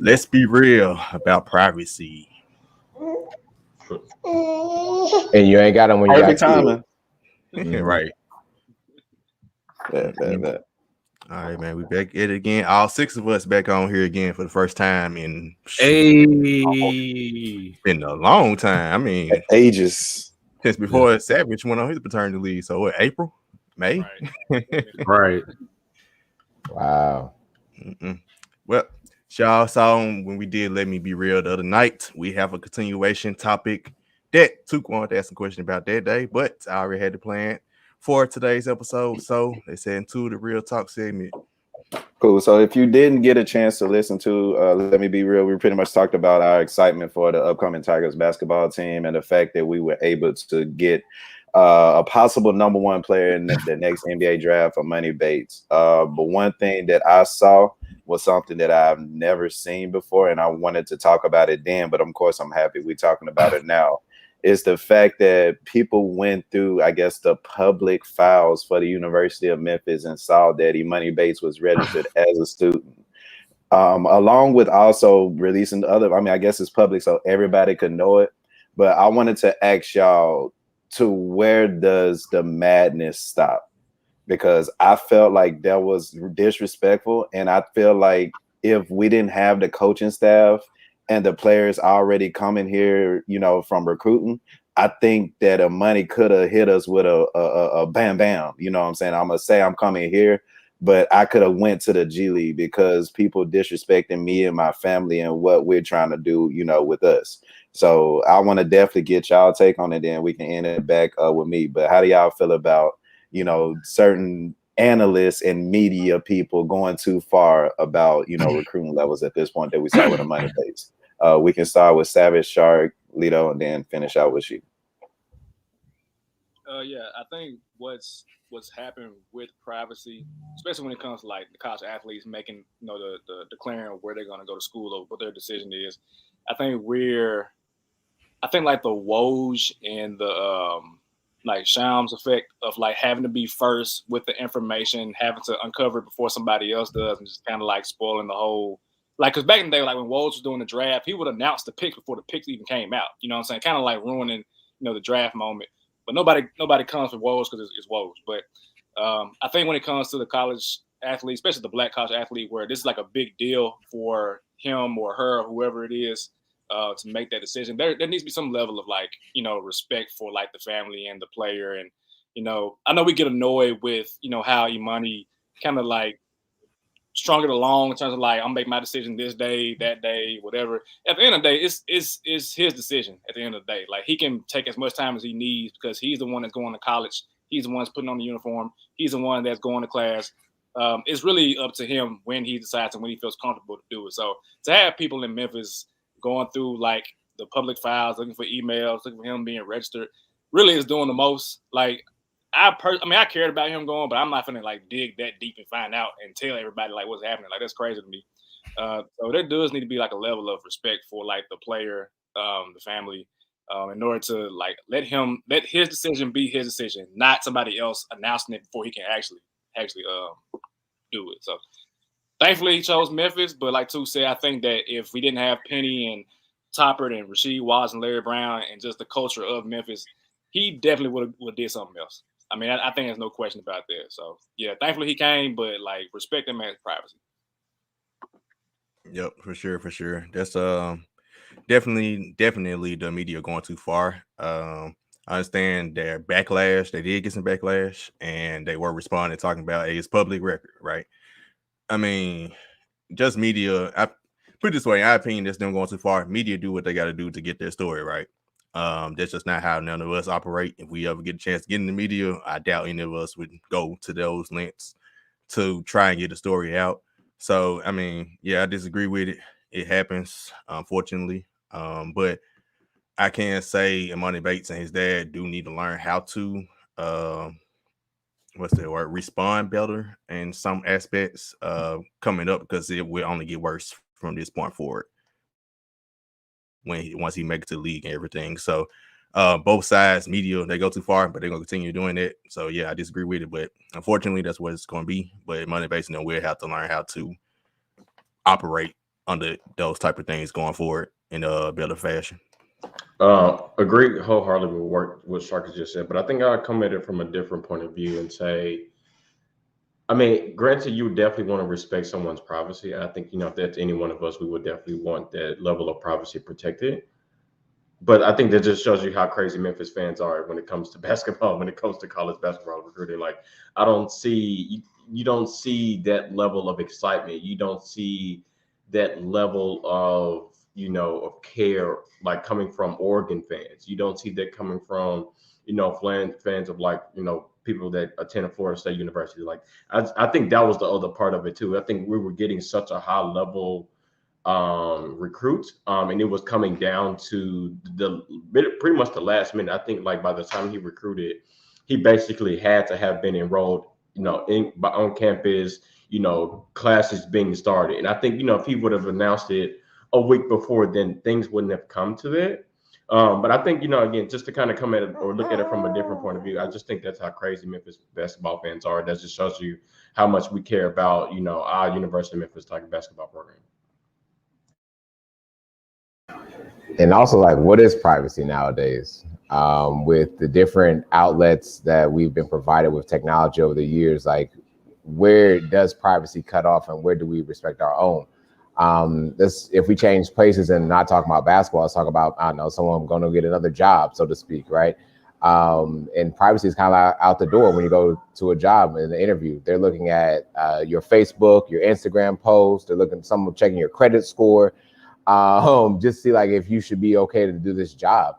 Let's be real about privacy. And you ain't got them when you got Perfect timing. Right. That. All right, man. We back at it again. All six of us back on here again for the first time in Hey, been a long time. I mean, Ages. since before Savage went on his paternity leave. So what? April, May. right. Wow. Well, y'all saw when we did Let Me Be Real the other night. We have a continuation topic that Tuke wanted to ask a question about that day, but I already had the plan for today's episode. So they said into the real talk segment. Cool. So if you didn't get a chance to listen to Let Me Be Real, we pretty much talked about our excitement for the upcoming Tigers basketball team and the fact that we were able to get a possible number one player in the next NBA draft for Money Bates. But one thing that I saw was something that I've never seen before, and I wanted to talk about it then, but of course I'm happy we're talking about it now. Is the fact that people went through, I guess, the public files for the University of Memphis and saw that Money Bates was registered as a student, along with also releasing other. I mean, I guess it's public, so everybody could know it. But I wanted to ask y'all, to where does the madness stop? Because I felt like that was disrespectful, and I feel like if we didn't have the coaching staff and the players already coming here, from recruiting, I think that money could have hit us with a bam bam. You know what I'm saying? I'm gonna say I'm coming here, but I could have went to the G League because people disrespecting me and my family and what we're trying to do, with us. So I want to definitely get y'all take on it. Then we can end it back with me. But how do y'all feel about certain analysts and media people going too far about recruiting levels at this point that we saw with the Money Bates? We can start with Savage, Shark, Lito, and then finish out with you. Yeah, I think what's happened with privacy, especially when it comes to like the college athletes making the declaring where they're going to go to school or what their decision is. I think like the Woj and the like Shams effect of like having to be first with the information, having to uncover it before somebody else does, and just kind of like spoiling the whole. Like, because back in the day, like when Woj was doing the draft, he would announce the picks before the picks even came out. You know what I'm saying? Kind of like ruining, the draft moment. But nobody comes for Woj because it's Woj. But I think when it comes to the college athlete, especially the black college athlete, where this is like a big deal for him or her, or whoever it is, to make that decision, there needs to be some level of like, respect for like the family and the player. And, I know we get annoyed with, how Imani kind of like strung it along in terms of like, I'm making my decision this day, that day, whatever. At the end of the day, it's his decision at the end of the day. Like, he can take as much time as he needs because he's the one that's going to college. He's the one that's putting on the uniform. He's the one that's going to class. It's really up to him when he decides and when he feels comfortable to do it. So to have people in Memphis going through like the public files, looking for emails, looking for him being registered, really is doing the most. Like, I cared about him going, but I'm not gonna like dig that deep and find out and tell everybody like what's happening. Like, that's crazy to me. So there does need to be like a level of respect for like the player, the family, in order to like let his decision be his decision, not somebody else announcing it before he can actually do it. So thankfully he chose Memphis, but like Tu said, I think that if we didn't have Penny and Toppert and Rasheed Wallace and Larry Brown and just the culture of Memphis, he definitely would have did something else. I mean, I think there's no question about that. So yeah, thankfully he came, but like respect him as privacy. Yep, for sure. That's definitely the media going too far. I understand their backlash. They did get some backlash, and they were responding, talking about it's public record, right? I mean, just media. I put it this way, in my opinion, that's them going too far. Media do what they got to do to get their story right. That's just not how none of us operate. If we ever get a chance to get in the media, I doubt any of us would go to those lengths to try and get the story out. So, I mean, yeah, I disagree with it. It happens, unfortunately. But I can say Imani Bates and his dad do need to learn how to respond better in some aspects coming up, because it will only get worse from this point forward once he makes it to the league and everything. So both sides, media, they go too far, but they're gonna continue doing it. So yeah, I disagree with it, but unfortunately that's what it's gonna be. But Money Basin will have to learn how to operate under those type of things going forward in a better fashion. Agree wholeheartedly with what Sharky just said, but I think I'll come at it from a different point of view and say, I mean, granted, you would definitely want to respect someone's privacy. I think, if that's any one of us, we would definitely want that level of privacy protected. But I think that just shows you how crazy Memphis fans are when it comes to basketball, when it comes to college basketball recruiting. Like, I don't see, you don't see that level of excitement. You don't see that level of, of care, like coming from Oregon fans. You don't see that coming from, fans of like, people that attend Florida State University. Like, I think that was the other part of it too. I think we were getting such a high level recruits, and it was coming down to pretty much the last minute. I think like by the time he recruited, he basically had to have been enrolled, on campus, classes being started. And I think, if he would have announced it a week before, then things wouldn't have come to that. But I think, again, just to kind of come at it or look at it from a different point of view, I just think that's how crazy Memphis basketball fans are. That just shows you how much we care about, our University of Memphis Tiger basketball program. And also, like, what is privacy nowadays? With the different outlets that we've been provided with technology over the years, like, where does privacy cut off and where do we respect our own? If we change places and not talk about basketball, let's talk about, I don't know, someone going to get another job, so to speak, right? And privacy is kind of out the door when you go to a job in the interview. They're looking at your Facebook, your Instagram post. They're looking, someone checking your credit score, just see like if you should be okay to do this job.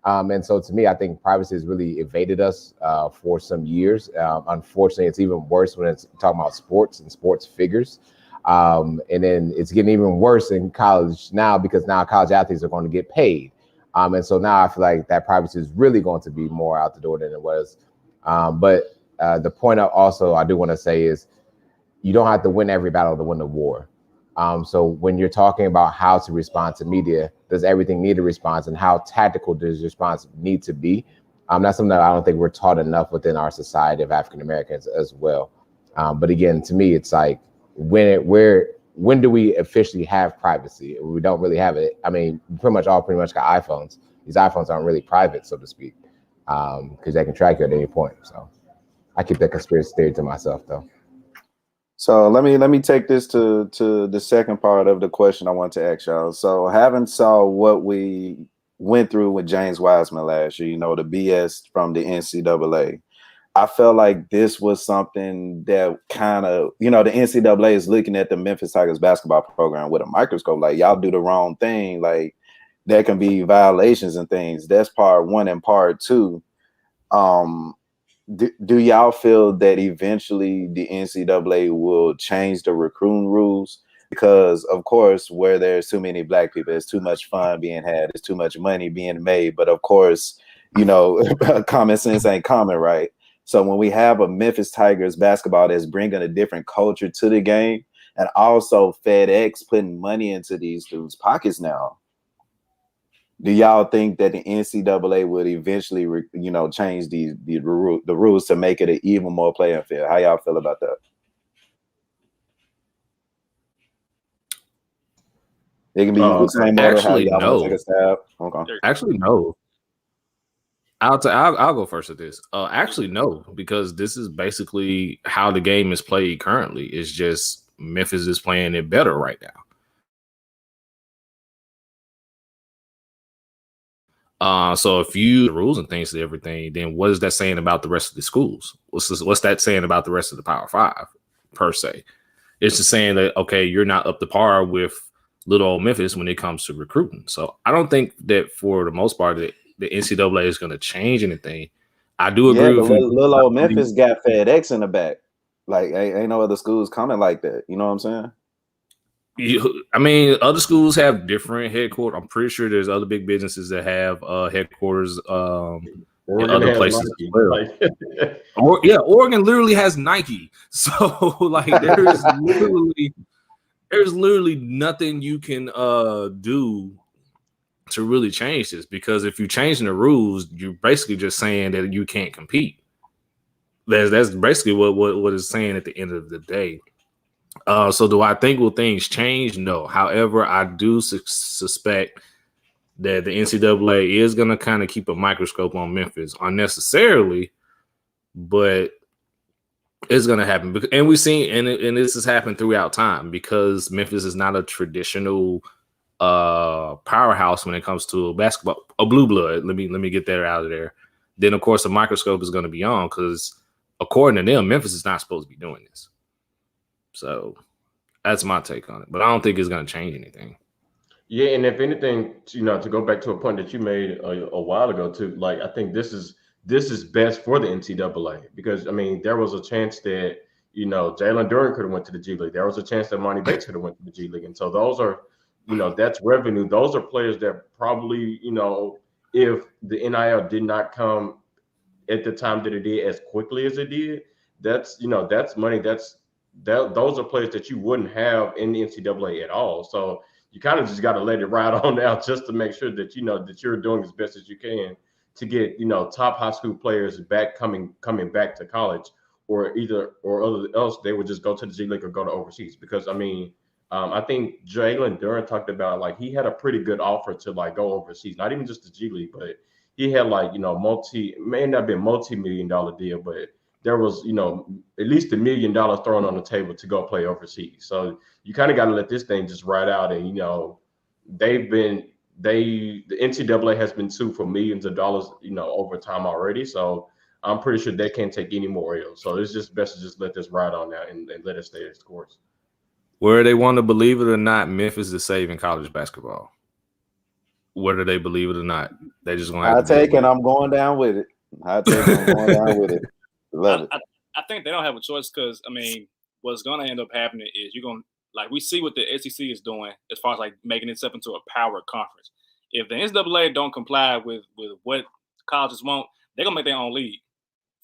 And so to me, I think privacy has really evaded us for some years. Unfortunately, it's even worse when it's talking about sports and sports figures. And then it's getting even worse in college now because now college athletes are going to get paid. And so now I feel like that privacy is really going to be more out the door than it was. But the point I do want to say is you don't have to win every battle to win the war. So when you're talking about how to respond to media, does everything need a response and how tactical does response need to be? That's something that I don't think we're taught enough within our society of African Americans as well. But again, to me, it's like, when do we officially have privacy? We don't really have it. I mean, we pretty much got iPhones. These iPhones aren't really private, so to speak, because they can track you at any point. So I keep that conspiracy theory to myself, though. So let me take this to the second part of the question I want to ask y'all. So having saw what we went through with James Wiseman last year, the BS from the NCAA, I felt like this was something that kind of, the NCAA is looking at the Memphis Tigers basketball program with a microscope. Like, y'all do the wrong thing. Like, there can be violations and things. That's part one. And part two, do y'all feel that eventually the NCAA will change the recruiting rules? Because, of course, where there's too many black people, there's too much fun being had, there's too much money being made. But, of course, common sense ain't common, right? So when we have a Memphis Tigers basketball that's bringing a different culture to the game, and also FedEx putting money into these dudes' pockets now, do y'all think that the NCAA would eventually, change the rules to make it an even more playing field? How y'all feel about that? It can be the same order. Actually, how y'all no. take a stab? Okay. Actually, no. I'll go first at this. Actually, no, because this is basically how the game is played currently. It's just Memphis is playing it better right now. So if you the rules and things and everything, then what is that saying about the rest of the schools? What's that saying about the rest of the Power Five per se? It's just saying that, okay, you're not up to par with little old Memphis when it comes to recruiting. So I don't think that for the most part that the NCAA is going to change anything. I do agree with you. Little old Memphis got FedEx in the back. Like, ain't no other schools coming like that. You know what I'm saying? I mean, other schools have different headquarters. I'm pretty sure there's other big businesses that have headquarters in other places as well. Oregon literally has Nike. So, like, there's literally nothing you can do to really change this, because if you're changing the rules, you're basically just saying that you can't compete. That's basically what it's saying at the end of the day. So do I think will things change? No. However, I do suspect that the NCAA is going to kind of keep a microscope on Memphis unnecessarily, but it's going to happen. And we've seen, and this has happened throughout time because Memphis is not a traditional powerhouse when it comes to basketball, a blue blood. Let me get that out of there. Then, of course, the microscope is going to be on because according to them, Memphis is not supposed to be doing this. So that's my take on it. But I don't think it's going to change anything. Yeah, and if anything, to go back to a point that you made a while ago too, like I think this is best for the NCAA because I mean there was a chance that Jalen Duren could have went to the G League. There was a chance that Monty Bates could have went to the G League, and so those are that's revenue. Those are players that probably if the NIL did not come at the time that it did as quickly as it did, that's that's money. Those are players that you wouldn't have in the NCAA at all. So you kind of just got to let it ride on out just to make sure that that you're doing as best as you can to get top high school players back coming back to college, or else they would just go to the G League or go to overseas. Because I mean, I think Jalen Duren talked about like he had a pretty good offer to like go overseas, not even just the G League, but he had like may not be a multi-million-dollar deal, but there was at least $1 million thrown on the table to go play overseas. So you kind of got to let this thing just ride out. And the NCAA has been sued for millions of dollars over time already. So I'm pretty sure they can't take any more L's. So it's just best to just let this ride on now and let it stay its course. Whether they want to believe it or not, Memphis is saving college basketball. Whether they believe it or not, they just gonna have to take and I'm going down with it. I take and I'm going down with it. Love it. I think they don't have a choice because I mean, what's gonna end up happening is you're gonna like we see what the SEC is doing as far as like making itself into a power conference. If the NCAA don't comply with what colleges want, they're gonna make their own league.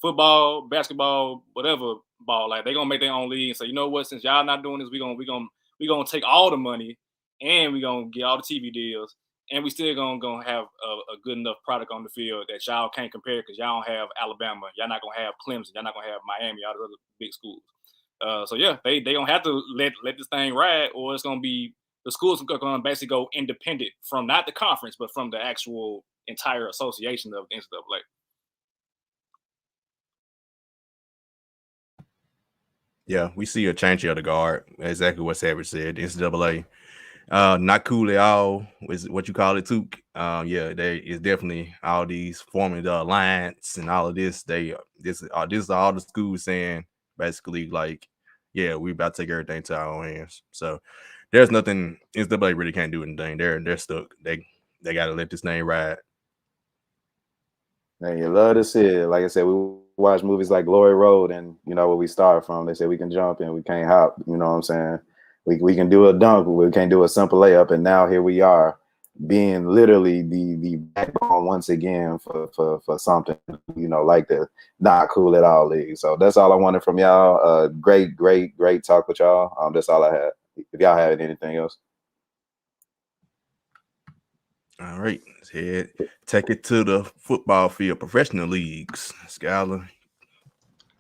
Football, basketball, whatever ball, like they're gonna make their own league and say, you know what, since y'all not doing this, we're gonna take all the money and we're gonna get all the TV deals. And we still gonna have a good enough product on the field that y'all can't compare because y'all don't have Alabama, y'all not gonna have Clemson, y'all not gonna have Miami, all the other big schools. So yeah, they gonna have to let this thing ride, or it's gonna be the schools are gonna basically go independent from not the conference, but from the actual entire association of the NCAA. Yeah, we see a change of the guard. Exactly what Savage said. The NCAA. Not cool at all is what you call it, Took. Yeah, there is definitely all these forming the alliance and all of this. This is all the schools saying basically like, yeah, we about to take everything to our own hands. So there's nothing NCAA really can't do anything. They're stuck. They gotta let this thing ride. And you love to see it. Like I said, we watch movies like Glory Road, and where we start from. They say we can jump and we can't hop. You know what I'm saying? We can do a dunk, but we can't do a simple layup. And now here we are, being literally the backbone once again for something, like the not cool at all league. So that's all I wanted from y'all. Great talk with y'all. That's all I had. If y'all have anything else. All right, let's take it to the football field, professional leagues. Skylar.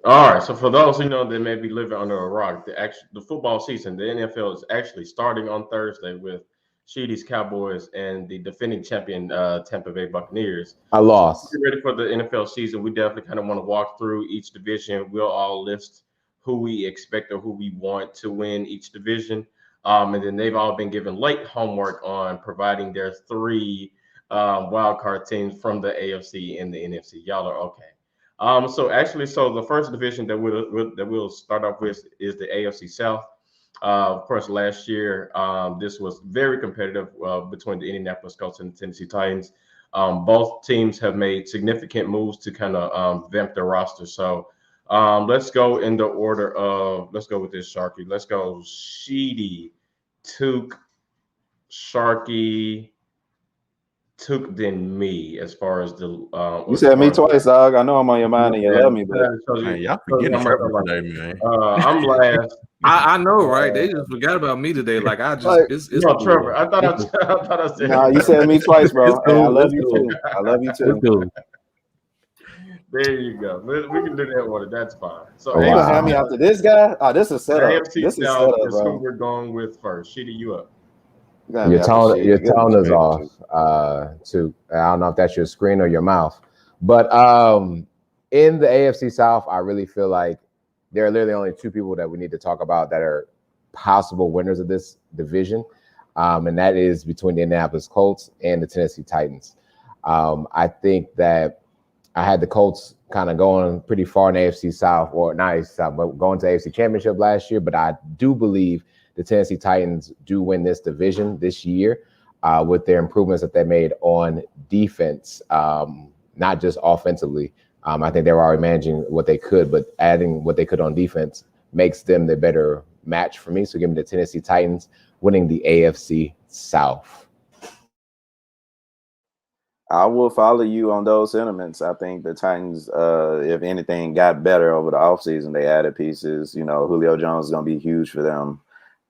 All right, so for those that may be living under a rock, the football season, the NFL is actually starting on Thursday with Sheedy's Cowboys and the defending champion Tampa Bay Buccaneers. I lost. So ready for the NFL season. We definitely kind of want to walk through each division. We'll all list who we expect or who we want to win each division. And then they've all been given late homework on providing their 3 wild card teams from the AFC and the NFC. Y'all are okay. So the first division that we'll start off with is the AFC South. Of course, last year this was very competitive between the Indianapolis Colts and the Tennessee Titans. Both teams have made significant moves to kind of vamp their roster. So let's go in the order of let's go with this Sharky. Let's go Sheedy, Took, Sharky, Took than me as far as the you said me twice, dog. I know I'm on your mind and you love me, but Man, y'all forgetting today, man. I'm last. I know, right? They just forgot about me today. Like I just, it's no, Trevor. I thought I said. No, you said me twice, bro. Cool. I love you too. I love you too. Cool. There you go. We can do that one. That's fine. So Oh, You gonna wow. have me after this guy? Oh, this is setup. AFC This is South setup, is who bro. we're going with first. Sheeta, you up? You gonna have me after Your shit. Get tone is straight. off. Too. I don't know if that's your screen or your mouth, but in the AFC South, I really feel like there are literally only two people that we need to talk about that are possible winners of this division, and that is between the Indianapolis Colts and the Tennessee Titans. I think that I had the Colts kind of going pretty far in the AFC South, or not AFC South, but going to AFC Championship last year. But I do believe the Tennessee Titans do win this division this year with their improvements that they made on defense, not just offensively. I think they were already managing what they could, but adding what they could on defense makes them the better match for me. So give me the Tennessee Titans winning the AFC South. I will follow you on those sentiments. I think the Titans, if anything, got better over the offseason. They added pieces. You know, Julio Jones is going to be huge for them.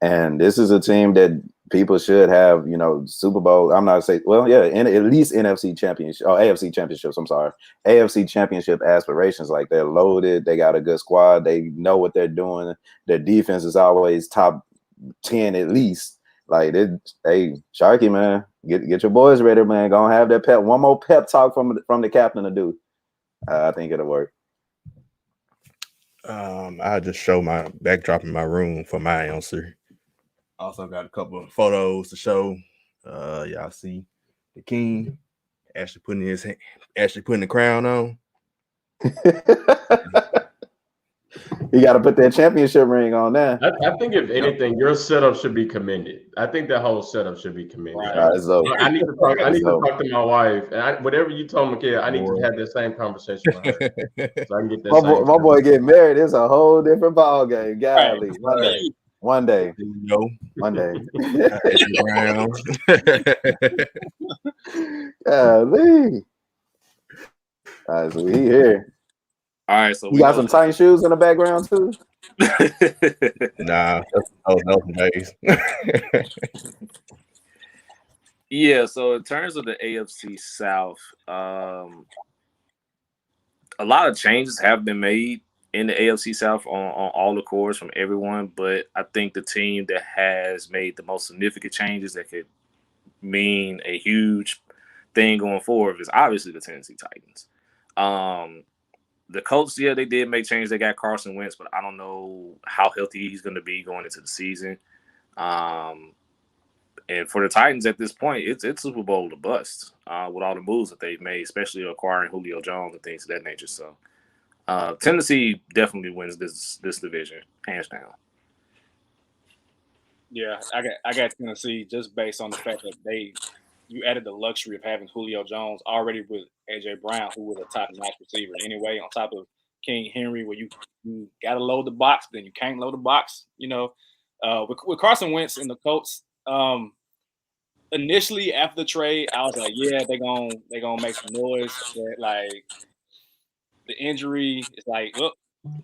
And this is a team that people should have, you know, Super Bowl. I'm not saying, well, yeah, at least NFC Championship, or AFC Championships, I'm sorry. AFC Championship aspirations. Like, they're loaded. They got a good squad. They know what they're doing. Their defense is always top 10 at least. Like, hey, Sharky, man, get your boys ready, man. Gonna have that one more pep talk from the captain to do. I think it'll work. I just show my backdrop in my room for my answer. Also got a couple of photos to show. Y'all see the king actually putting the crown on. You got to put that championship ring on there. I think if anything, your setup should be commended. I think the whole setup should be commended. Right. I need to talk to my wife, and whatever you told me, I need to have the same conversation with her, so I can get that. My boy get married. It's a whole different ball game. Golly, Right. One day. Golly. All right, so we here. All right, so you got some Titan shoes in the background too. Nah, that's days. Yeah, so in terms of the AFC South, a lot of changes have been made in the AFC South on all the cores from everyone, but I think the team that has made the most significant changes that could mean a huge thing going forward is obviously the Tennessee Titans. The Colts, yeah, they did make changes. They got Carson Wentz, but I don't know how healthy he's going to be going into the season. And for the Titans at this point, it's Super Bowl to bust with all the moves that they've made, especially acquiring Julio Jones and things of that nature. So Tennessee definitely wins this division, hands down. Yeah, I got Tennessee just based on the fact that you added the luxury of having Julio Jones already with AJ Brown, who was a top-notch receiver anyway, on top of King Henry, where you got to load the box, but then you can't load the box. You know, with Carson Wentz and the Colts, initially after the trade, I was like, yeah, they're gonna make some noise, but like the injury is like, look,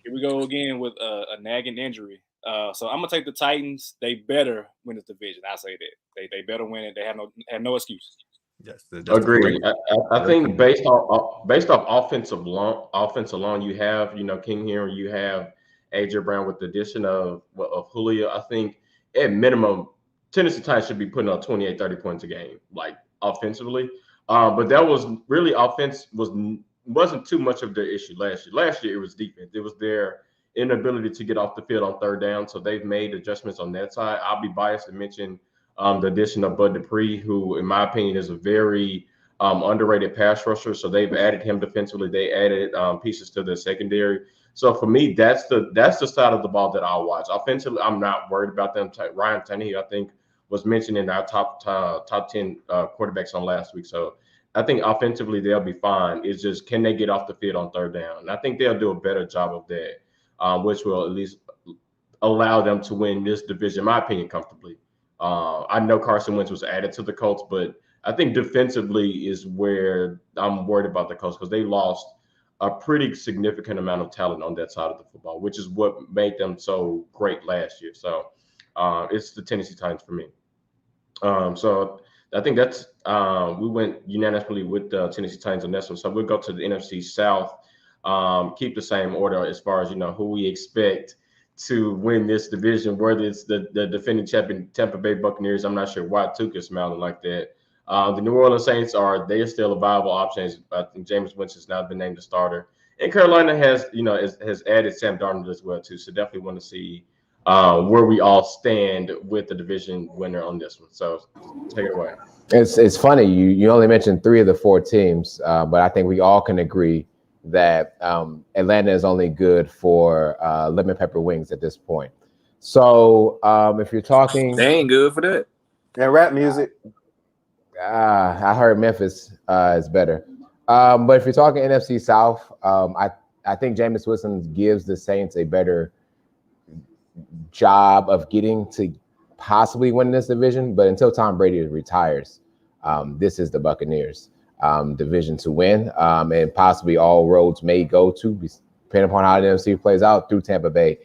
here we go again with a nagging injury. So I'm gonna take the Titans. They better win this division. I say that they better win it. They have no excuse. Yes, agreed. I think based off offensive alone, you have King Henry, you have AJ Brown with the addition of Julio. I think at minimum Tennessee Titans should be putting up 28, 30 points a game, like offensively. But that was really offense wasn't too much of the issue last year. Last year it was defense. It was their inability to get off the field on third down. So they've made adjustments on that side. I'll be biased to mention the addition of Bud Dupree, who, in my opinion, is a very underrated pass rusher. So they've added him defensively. They added pieces to the secondary. So for me, that's the side of the ball that I'll watch. Offensively, I'm not worried about them. Ryan Tannehill, I think, was mentioned in our top 10 quarterbacks on last week. So I think offensively they'll be fine. It's just, can they get off the field on third down? And I think they'll do a better job of that, which will at least allow them to win this division, in my opinion, comfortably. I know Carson Wentz was added to the Colts, but I think defensively is where I'm worried about the Colts, because they lost a pretty significant amount of talent on that side of the football, which is what made them so great last year. So it's the Tennessee Titans for me. So I think that's we went unanimously with the Tennessee Titans on this one. So we'll go to the NFC South. keep the same order as far as who we expect to win this division, whether it's the defending champion Tampa Bay Buccaneers. I'm not sure why Tuca's smiling like that. The New Orleans Saints they're still a viable option. I think Jameis Winston's now been named the starter, and Carolina has added Sam Darnold as well too. So definitely want to see where we all stand with the division winner on this one. So take it away. It's funny you only mentioned 3 of the 4 teams, but I think we all can agree that Atlanta is only good for lemon pepper wings at this point. So if you're talking, they ain't good for that. And rap music. I heard Memphis is better. But if you're talking NFC South, I think Jameis Winston gives the Saints a better job of getting to possibly win this division. But until Tom Brady retires, this is the Buccaneers division to win, and possibly all roads may go to, depending upon how the NFC plays out, through Tampa Bay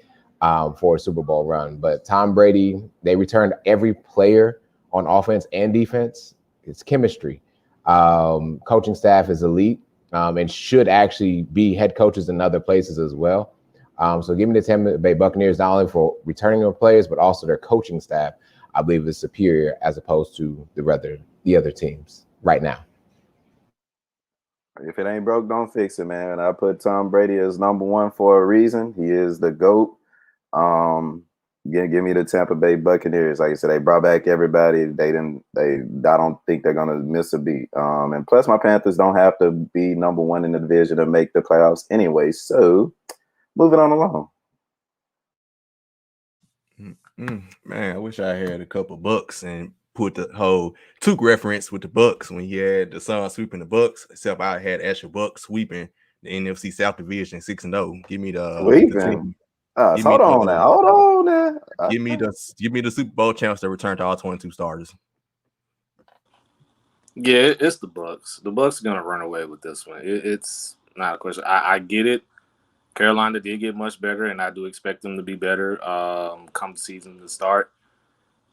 for a Super Bowl run. But Tom Brady, they returned every player on offense and defense. It's chemistry. Coaching staff is elite and should actually be head coaches in other places as well. So give me the Tampa Bay Buccaneers, not only for returning their players, but also their coaching staff, I believe, is superior as opposed to the other teams right now. If it ain't broke, don't fix it, man. I put Tom Brady as number 1 for a reason. He is the GOAT. Give me the Tampa Bay Buccaneers. Like I said, they brought back everybody. I don't think they're gonna miss a beat. And plus, my Panthers don't have to be number 1 in the division to make the playoffs anyway. So, moving on along. Man, I wish I had a couple bucks and put the whole Tuke reference with the Bucks when he had the Suns sweeping the Bucks, except I had actual Bucks sweeping the NFC South Division 6-0. Give me the Sweeping. Hold on now. Give me the Super Bowl champs that return to all 22 starters. Yeah, it's the Bucks. The Bucks are gonna run away with this one. It's not a question. I get it. Carolina did get much better, and I do expect them to be better come the season to start.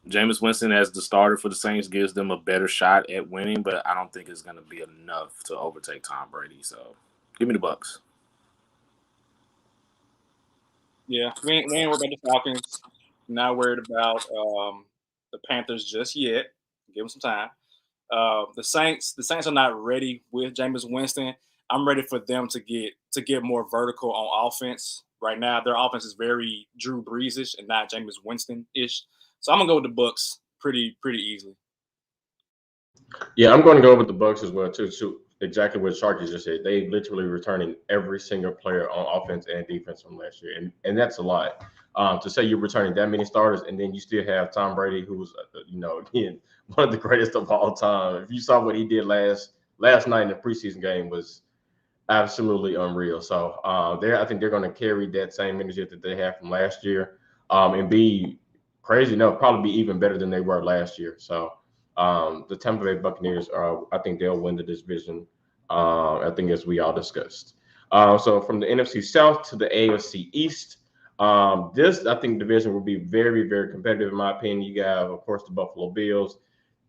Jameis Winston as the starter for the Saints gives them a better shot at winning, but I don't think it's going to be enough to overtake Tom Brady. So give me the Bucks. Yeah, we ain't worried about the Falcons. Not worried about the Panthers just yet. Give them some time. The Saints are not ready with Jameis Winston. I'm ready for them to get more vertical on offense. Right now, their offense is very Drew Brees-ish and not Jameis Winston-ish. So I'm gonna go with the Bucks pretty easily. Yeah, I'm going to go with the Bucks as well too. So exactly what Sharky just said. They literally returning every single player on offense and defense from last year, and that's a lot. To say you're returning that many starters, and then you still have Tom Brady, who's again one of the greatest of all time. If you saw what he did last night in the preseason game, was absolutely unreal. So I think they're going to carry that same energy that they had from last year, and be crazy. No, probably be even better than they were last year. So the Tampa Bay Buccaneers I think they'll win the division. I think as we all discussed. So from the NFC South to the AFC East, this I think division will be very, very competitive in my opinion. You have, of course, the Buffalo Bills,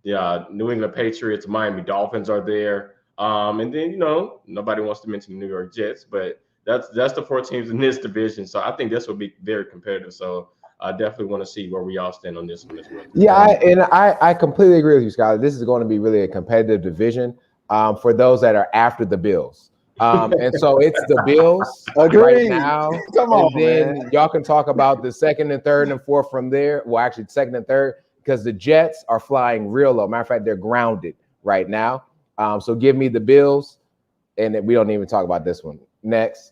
the New England Patriots, Miami Dolphins are there. And then, nobody wants to mention the New York Jets, but that's the 4 teams in this division. So I think this will be very competitive. So I definitely want to see where we all stand on this one as well. Yeah, I completely agree with you, Scott. This is going to be really a competitive division for those that are after the Bills. And so it's the Bills right now. Come on, and then man. Y'all can talk about the second and third and fourth from there. Well, actually, second and third, because the Jets are flying real low. Matter of fact, they're grounded right now. So give me the Bills, and we don't even talk about this one. Next.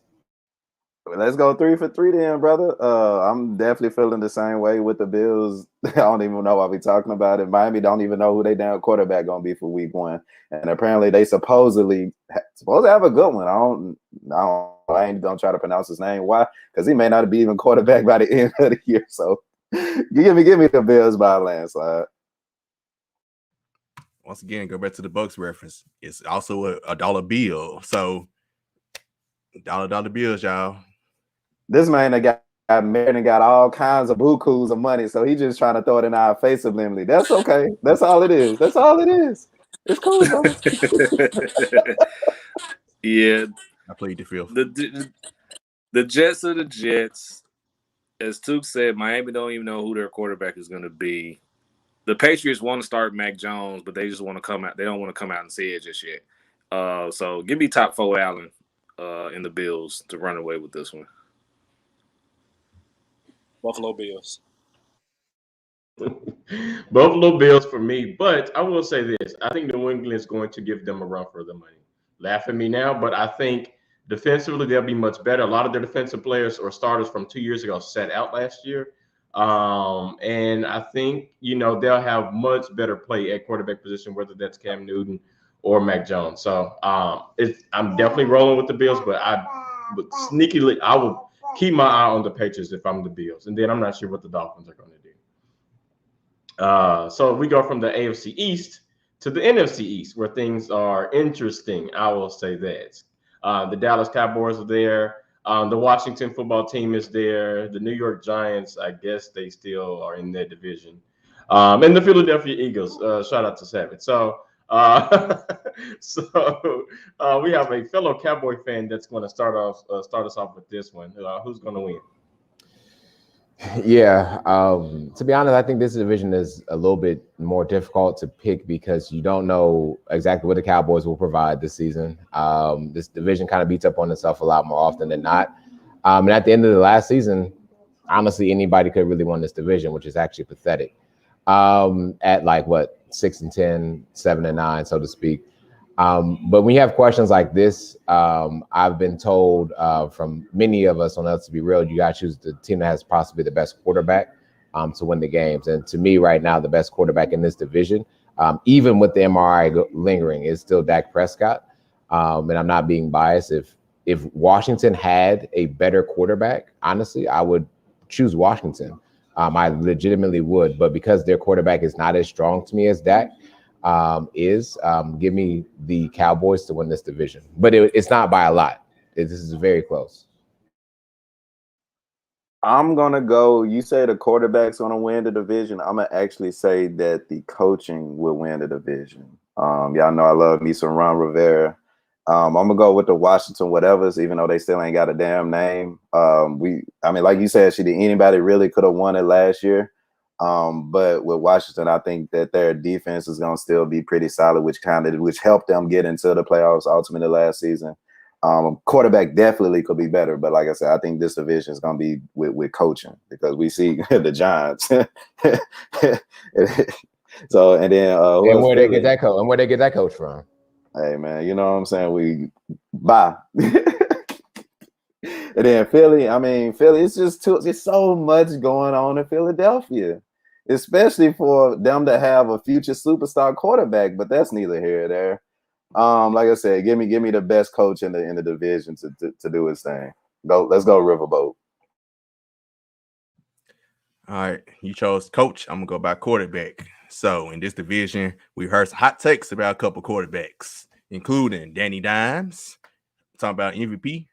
Let's go 3 for 3 then, brother. I'm definitely feeling the same way with the Bills. I don't even know why we're talking about it. Miami don't even know who they damn quarterback going to be for week 1. And apparently they supposedly have a good one. I ain't going to try to pronounce his name. Why? Because he may not be even quarterback by the end of the year. So give me the Bills by a landslide. Once again, go back to the Bucks reference. It's also a dollar bill. So dollar bills, y'all. This man that got married and got all kinds of bukus of money, so he just trying to throw it in our face subliminally. That's okay. That's all it is. It's cool, bro. Yeah, I played the field. The Jets are the Jets. As Took said, Miami don't even know who their quarterback is going to be. The Patriots want to start Mac Jones, but they just want to come out. They don't want to come out and say it just yet. So give me top 4 Allen in the Bills to run away with this one. Buffalo Bills. Buffalo Bills for me, but I will say this. I think New England is going to give them a run for the money. Laugh at me now, but I think defensively they'll be much better. A lot of their defensive players or starters from 2 years ago sat out last year. And I think, they'll have much better play at quarterback position, whether that's Cam Newton or Mac Jones. So I'm definitely rolling with the Bills, but sneakily, I would keep my eye on the Patriots if I'm the Bills. And then I'm not sure what the Dolphins are going to do. So we go from the AFC East to the NFC East, where things are interesting. I will say that. The Dallas Cowboys are there. The Washington football team is there. The New York Giants, I guess they still are in their division. And the Philadelphia Eagles. Shout out to Savage. So we have a fellow Cowboy fan that's going to start us off with this one. Who's going to win? Yeah, to be honest, I think this division is a little bit more difficult to pick because you don't know exactly what the Cowboys will provide this season. This division kind of beats up on itself a lot more often than not. And at the end of the last season, honestly, anybody could really win this division, which is actually pathetic. At 6-10, 7-9, so to speak. But when you have questions like this, I've been told from many of us on Let's Be Real, you got to choose the team that has possibly the best quarterback to win the games. And to me right now, the best quarterback in this division, even with the MRI lingering, is still Dak Prescott. And I'm not being biased. If Washington had a better quarterback, honestly, I would choose Washington. I legitimately would. But because their quarterback is not as strong to me as Dak, give me the Cowboys to win this division, but it's not by a lot. This is very close. I'm gonna go. You say the quarterback's gonna win the division. I'm gonna actually say that the coaching will win the division. Y'all know I love me some Ron Rivera. I'm gonna go with the Washington whatevers, even though they still ain't got a damn name. Like you said, anybody really could have won it last year. But with Washington, I think that their defense is going to still be pretty solid, which helped them get into the playoffs ultimately last season. Quarterback definitely could be better, but like I said, I think this division is going to be with coaching because we see the Giants. So and then where they get that coach and where they get that coach from? Hey man, you know what I'm saying? Bye. And then Philly, it's just it's so much going on in Philadelphia, especially for them to have a future superstar quarterback. But that's neither here or there. Like I said, give me the best coach in the division to do his thing. Let's go Riverboat. All right, you chose coach. I'm gonna go by quarterback. So in this division, we heard some hot takes about a couple quarterbacks, including Danny Dimes, talking about MVP.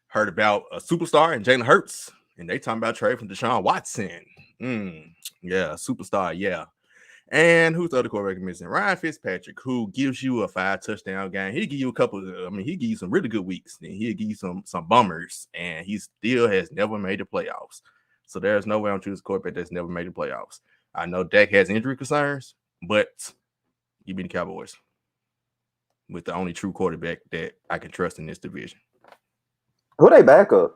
Heard about a superstar and Jalen Hurts, and they talking about trade from Deshaun Watson. Yeah, superstar, yeah. And who's the other quarterback missing? Ryan Fitzpatrick, who gives you a 5-touchdown game. He'll give you a couple. He'll give you some really good weeks. Then he'll give you some bummers, and he still has never made the playoffs. So there's no way I'm choosing a quarterback that's never made the playoffs. I know Dak has injury concerns, but give me the Cowboys with the only true quarterback that I can trust in this division. Who they backup?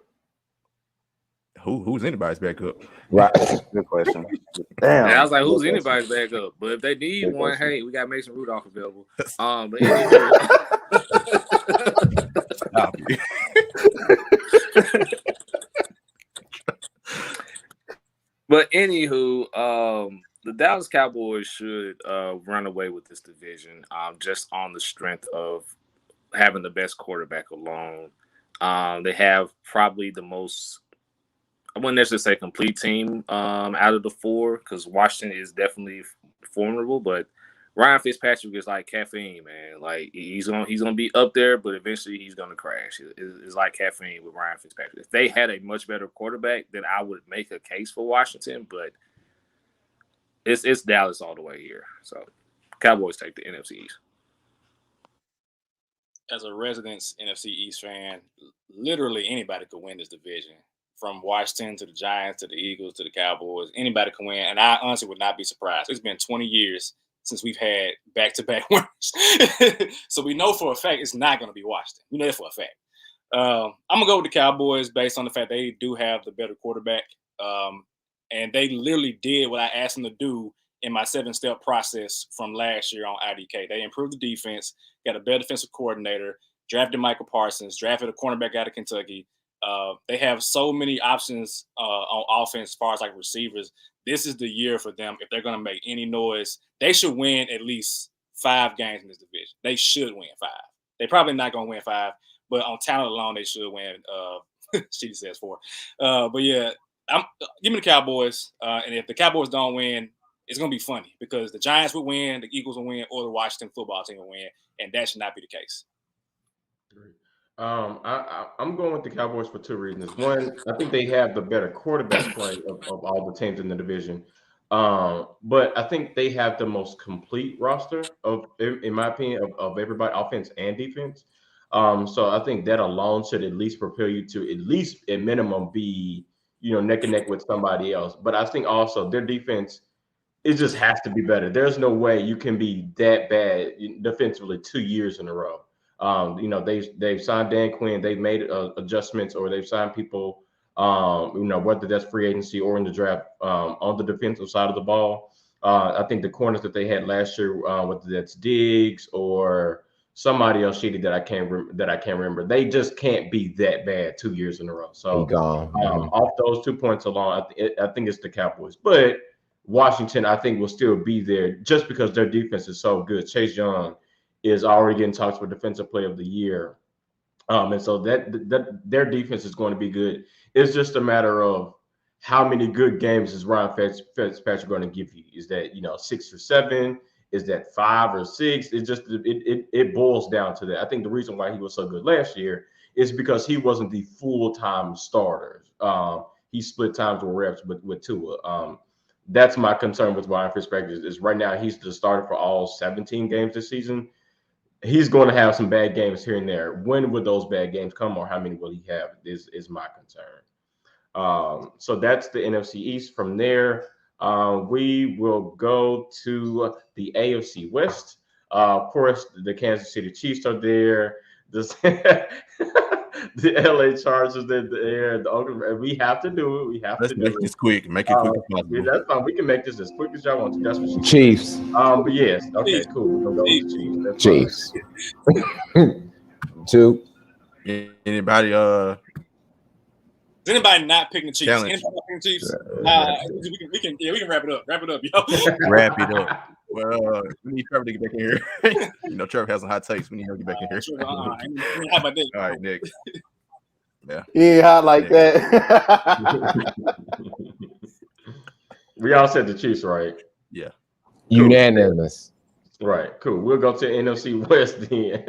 Who's anybody's backup? Right. Good question. Damn. I was like, who's anybody's backup? But if they need good one, hey, we got Mason Rudolph available. But Stop it. But anywho, the Dallas Cowboys should run away with this division just on the strength of having the best quarterback alone. They have probably the most, I wouldn't necessarily say complete team out of the four because Washington is definitely formidable, but Ryan Fitzpatrick is like caffeine, man. Like he's gonna be up there, but eventually he's gonna crash. It's like caffeine with Ryan Fitzpatrick. If they had a much better quarterback, then I would make a case for Washington, but it's Dallas all the way here. So Cowboys take the NFC East. as a residence NFC East fan, literally anybody could win this division. From Washington to the Giants to the Eagles to the Cowboys, anybody can win. And I honestly would not be surprised. It's been 20 years since we've had back-to-back winners. So we know for a fact it's not going to be Washington. We know that for a fact. I'm going to go with the Cowboys based on the fact they do have the better quarterback. And they literally did what I asked them to do in my 7-step process from last year on IDK. They improved the defense, got a better defensive coordinator, drafted Michael Parsons, drafted a cornerback out of Kentucky. They have so many options on offense as far as like receivers. This is the year for them. If they're going to make any noise, they should win at least 5 games in this division. They should win 5. They're probably not going to win 5, but on talent alone, they should win. She says 4. But yeah, give me the Cowboys. And if the Cowboys don't win, it's going to be funny because the Giants would win, the Eagles will win, or the Washington football team will win. And that should not be the case. Great. I'm going with the Cowboys for 2 reasons. One, I think they have the better quarterback play of all the teams in the division. But I think they have the most complete roster in my opinion, of everybody, offense and defense. So I think that alone should at least prepare you to at least at minimum be, neck and neck with somebody else. But I think also their defense, it just has to be better. There's no way you can be that bad defensively 2 years in a row. They've signed Dan Quinn, they've made adjustments, or they've signed people, whether that's free agency or in the draft, on the defensive side of the ball. I think the corners that they had last year, whether that's Diggs or somebody else shitty that I can't remember, they just can't be that bad 2 years in a row. So off those 2 points alone, I think it's the Cowboys. But Washington, I think, will still be there just because their defense is so good. Chase Young is already getting talks for Defensive Player of the Year. And so that their defense is going to be good. It's just a matter of how many good games is Ryan Fitzpatrick going to give you? Is that 6 or 7? Is that 5 or 6? It's just it boils down to that. I think the reason why he was so good last year is because he wasn't the full-time starter. He split times with reps with Tua. That's my concern with Ryan Fitzpatrick is right now he's the starter for all 17 games this season. He's going to have some bad games here and there. When would those bad games come, or how many will he have is my concern. So that's the NFC East. From there, we will go to the AFC West. Of course, the Kansas City Chiefs are there. The LA Chargers are there. The Oakland, we have to do it. We have Let's to make do this it. quick. Make it quick as Yeah, possible. that's fine. We can make this as quick as y'all want to. That's what she said. Chiefs. But yes, okay, cool. We're gonna go with the Chiefs. That's Chiefs. 2. Anybody? Is anybody not picking the Chiefs? Challenge. Anybody not picking the Chiefs? We can wrap it up. Wrap it up, yo. Wrap it up. Well, we need Trevor to get back in here. Trevor has some hot takes. We need him to get back in here. How about that? All right, next. Yeah. He ain't hot like that. We all said the Chiefs, right? Yeah. Unanimous. Right, cool. We'll go to NFC West then.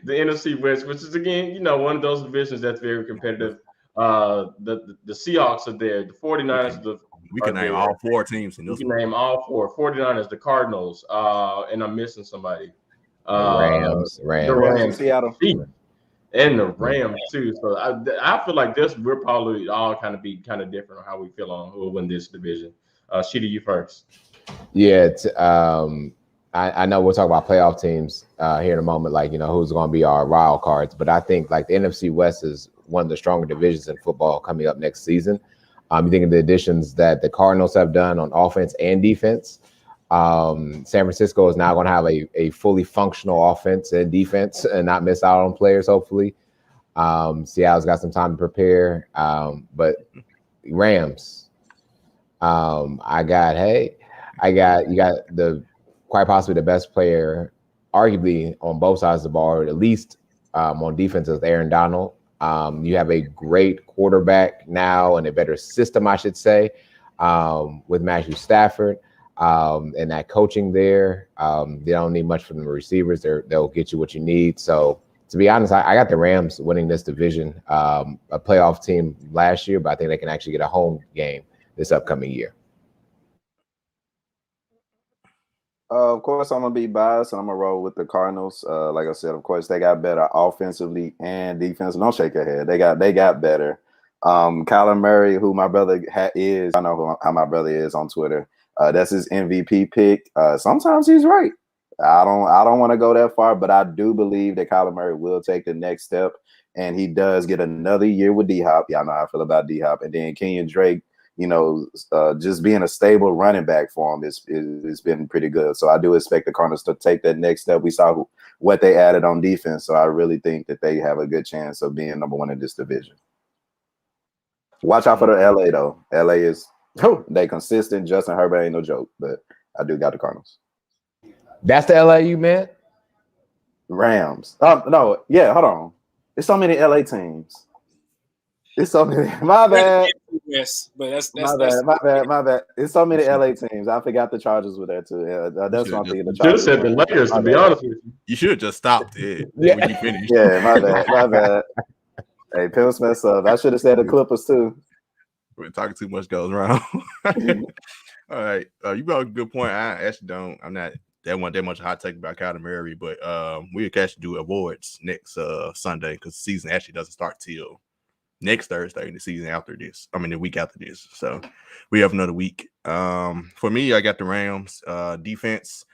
The NFC West, which is again, one of those divisions that's very competitive. The Seahawks are there. The 49ers. We can name all 4 teams in this. We can name all 4. 49ers, the Cardinals, and I'm missing somebody. Rams. The Rams, Seattle. And the Rams too. So I feel like we're probably all kind of different on how we feel on who will win this division. Sheeta, you first. Yeah, I know we'll talk about playoff teams here in a moment, like who's going to be our wild cards. But I think like the NFC West is one of the stronger divisions in football coming up next season. You think of the additions that the Cardinals have done on offense and defense. San Francisco is now going to have a fully functional offense and defense and not miss out on players, hopefully. Seattle's got some time to prepare. But Rams, you got the quite possibly the best player, arguably on both sides of the ball, or at least on defense is Aaron Donald. You have a great quarterback now and a better system, I should say, with Matthew Stafford. And that coaching there, they don't need much from the receivers. They'll get you what you need. So to be honest, I got the Rams winning this division, a playoff team last year, but I think they can actually get a home game this upcoming year. Of course, I'm gonna be biased, and I'm gonna roll with the Cardinals. Like I said, of course, they got better offensively and defensively. Don't shake your head. They got better. Kyler Murray, who my brother is, I know how my brother is on Twitter. That's his MVP pick. Sometimes he's right. I don't want to go that far, but I do believe that Kyler Murray will take the next step, and he does get another year with D-Hop. Y'all know how I feel about D-Hop, and then Kenyon Drake. Just being a stable running back for him is been pretty good. So I do expect the Cardinals to take that next step. We saw what they added on defense, so I really think that they have a good chance of being number one in this division. Watch out for the LA though. LA is they consistent. Justin Herbert ain't no joke, but I do got the Cardinals. That's the LA you meant? Rams. No, yeah, hold on. There's so many LA teams. It's so many. My bad. Yes, but that's my bad. It's so many LA teams. I forgot the Chargers were there too. Yeah, that's one thing. The Chargers. Should have said the Lakers, to be honest with you. You should have just stopped it when you finished. Yeah, my bad. Hey, Pimps messed up. I should have said the Clippers too. We're talking too much goes wrong. All right, you brought a good point. I actually don't. I'm not that much hot take about Kyler Murray, but we could actually do awards next Sunday because the season actually doesn't start till next Thursday, the season after this. I mean, the week after this. So we have another week. For me, I got the Rams defense.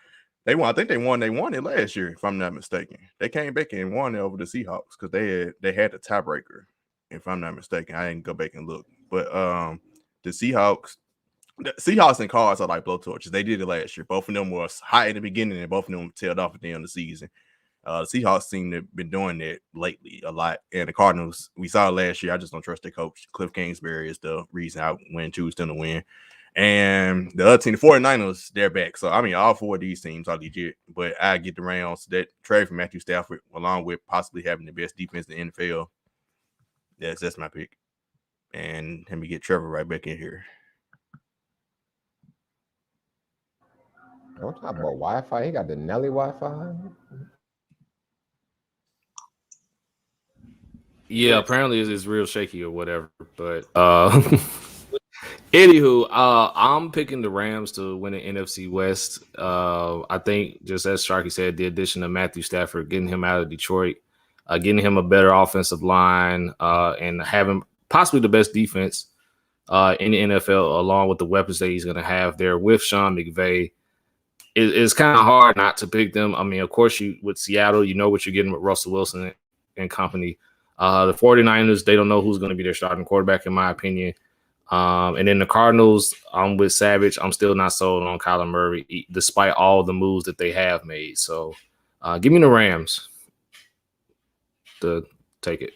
They won. I think they won it last year, if I'm not mistaken. They came back and won it over the Seahawks because they had the tiebreaker, if I'm not mistaken. I didn't go back and look. But the Seahawks and Cards are like blowtorches. They did it last year. Both of them was high in the beginning, and both of them tailed off at the end of the season. The Seahawks seem to have been doing that lately a lot. And the Cardinals, we saw it last year. I just don't trust their coach. Cliff Kingsbury is the reason I choose them to win. And the other team, the 49ers, they're back. So, I mean, all four of these teams are legit. But I get the Rams. That trade for Matthew Stafford, along with possibly having the best defense in the NFL, that's my pick. And let me get Trevor right back in here. Don't talk about Wi-Fi. He got the Nelly Wi-Fi. Yeah, apparently it's real shaky or whatever. But anywho, I'm picking the Rams to win the NFC West. I think, just as Sharky said, the addition of Matthew Stafford, getting him out of Detroit, getting him a better offensive line, and having possibly the best defense in the NFL, along with the weapons that he's going to have there with Sean McVay. It's kind of hard not to pick them. I mean, of course, with Seattle, you know what you're getting with Russell Wilson and company. The 49ers, they don't know who's going to be their starting quarterback, in my opinion. And then the Cardinals, I'm with Savage. I'm still not sold on Kyler Murray, despite all the moves that they have made. So give me the Rams to take it.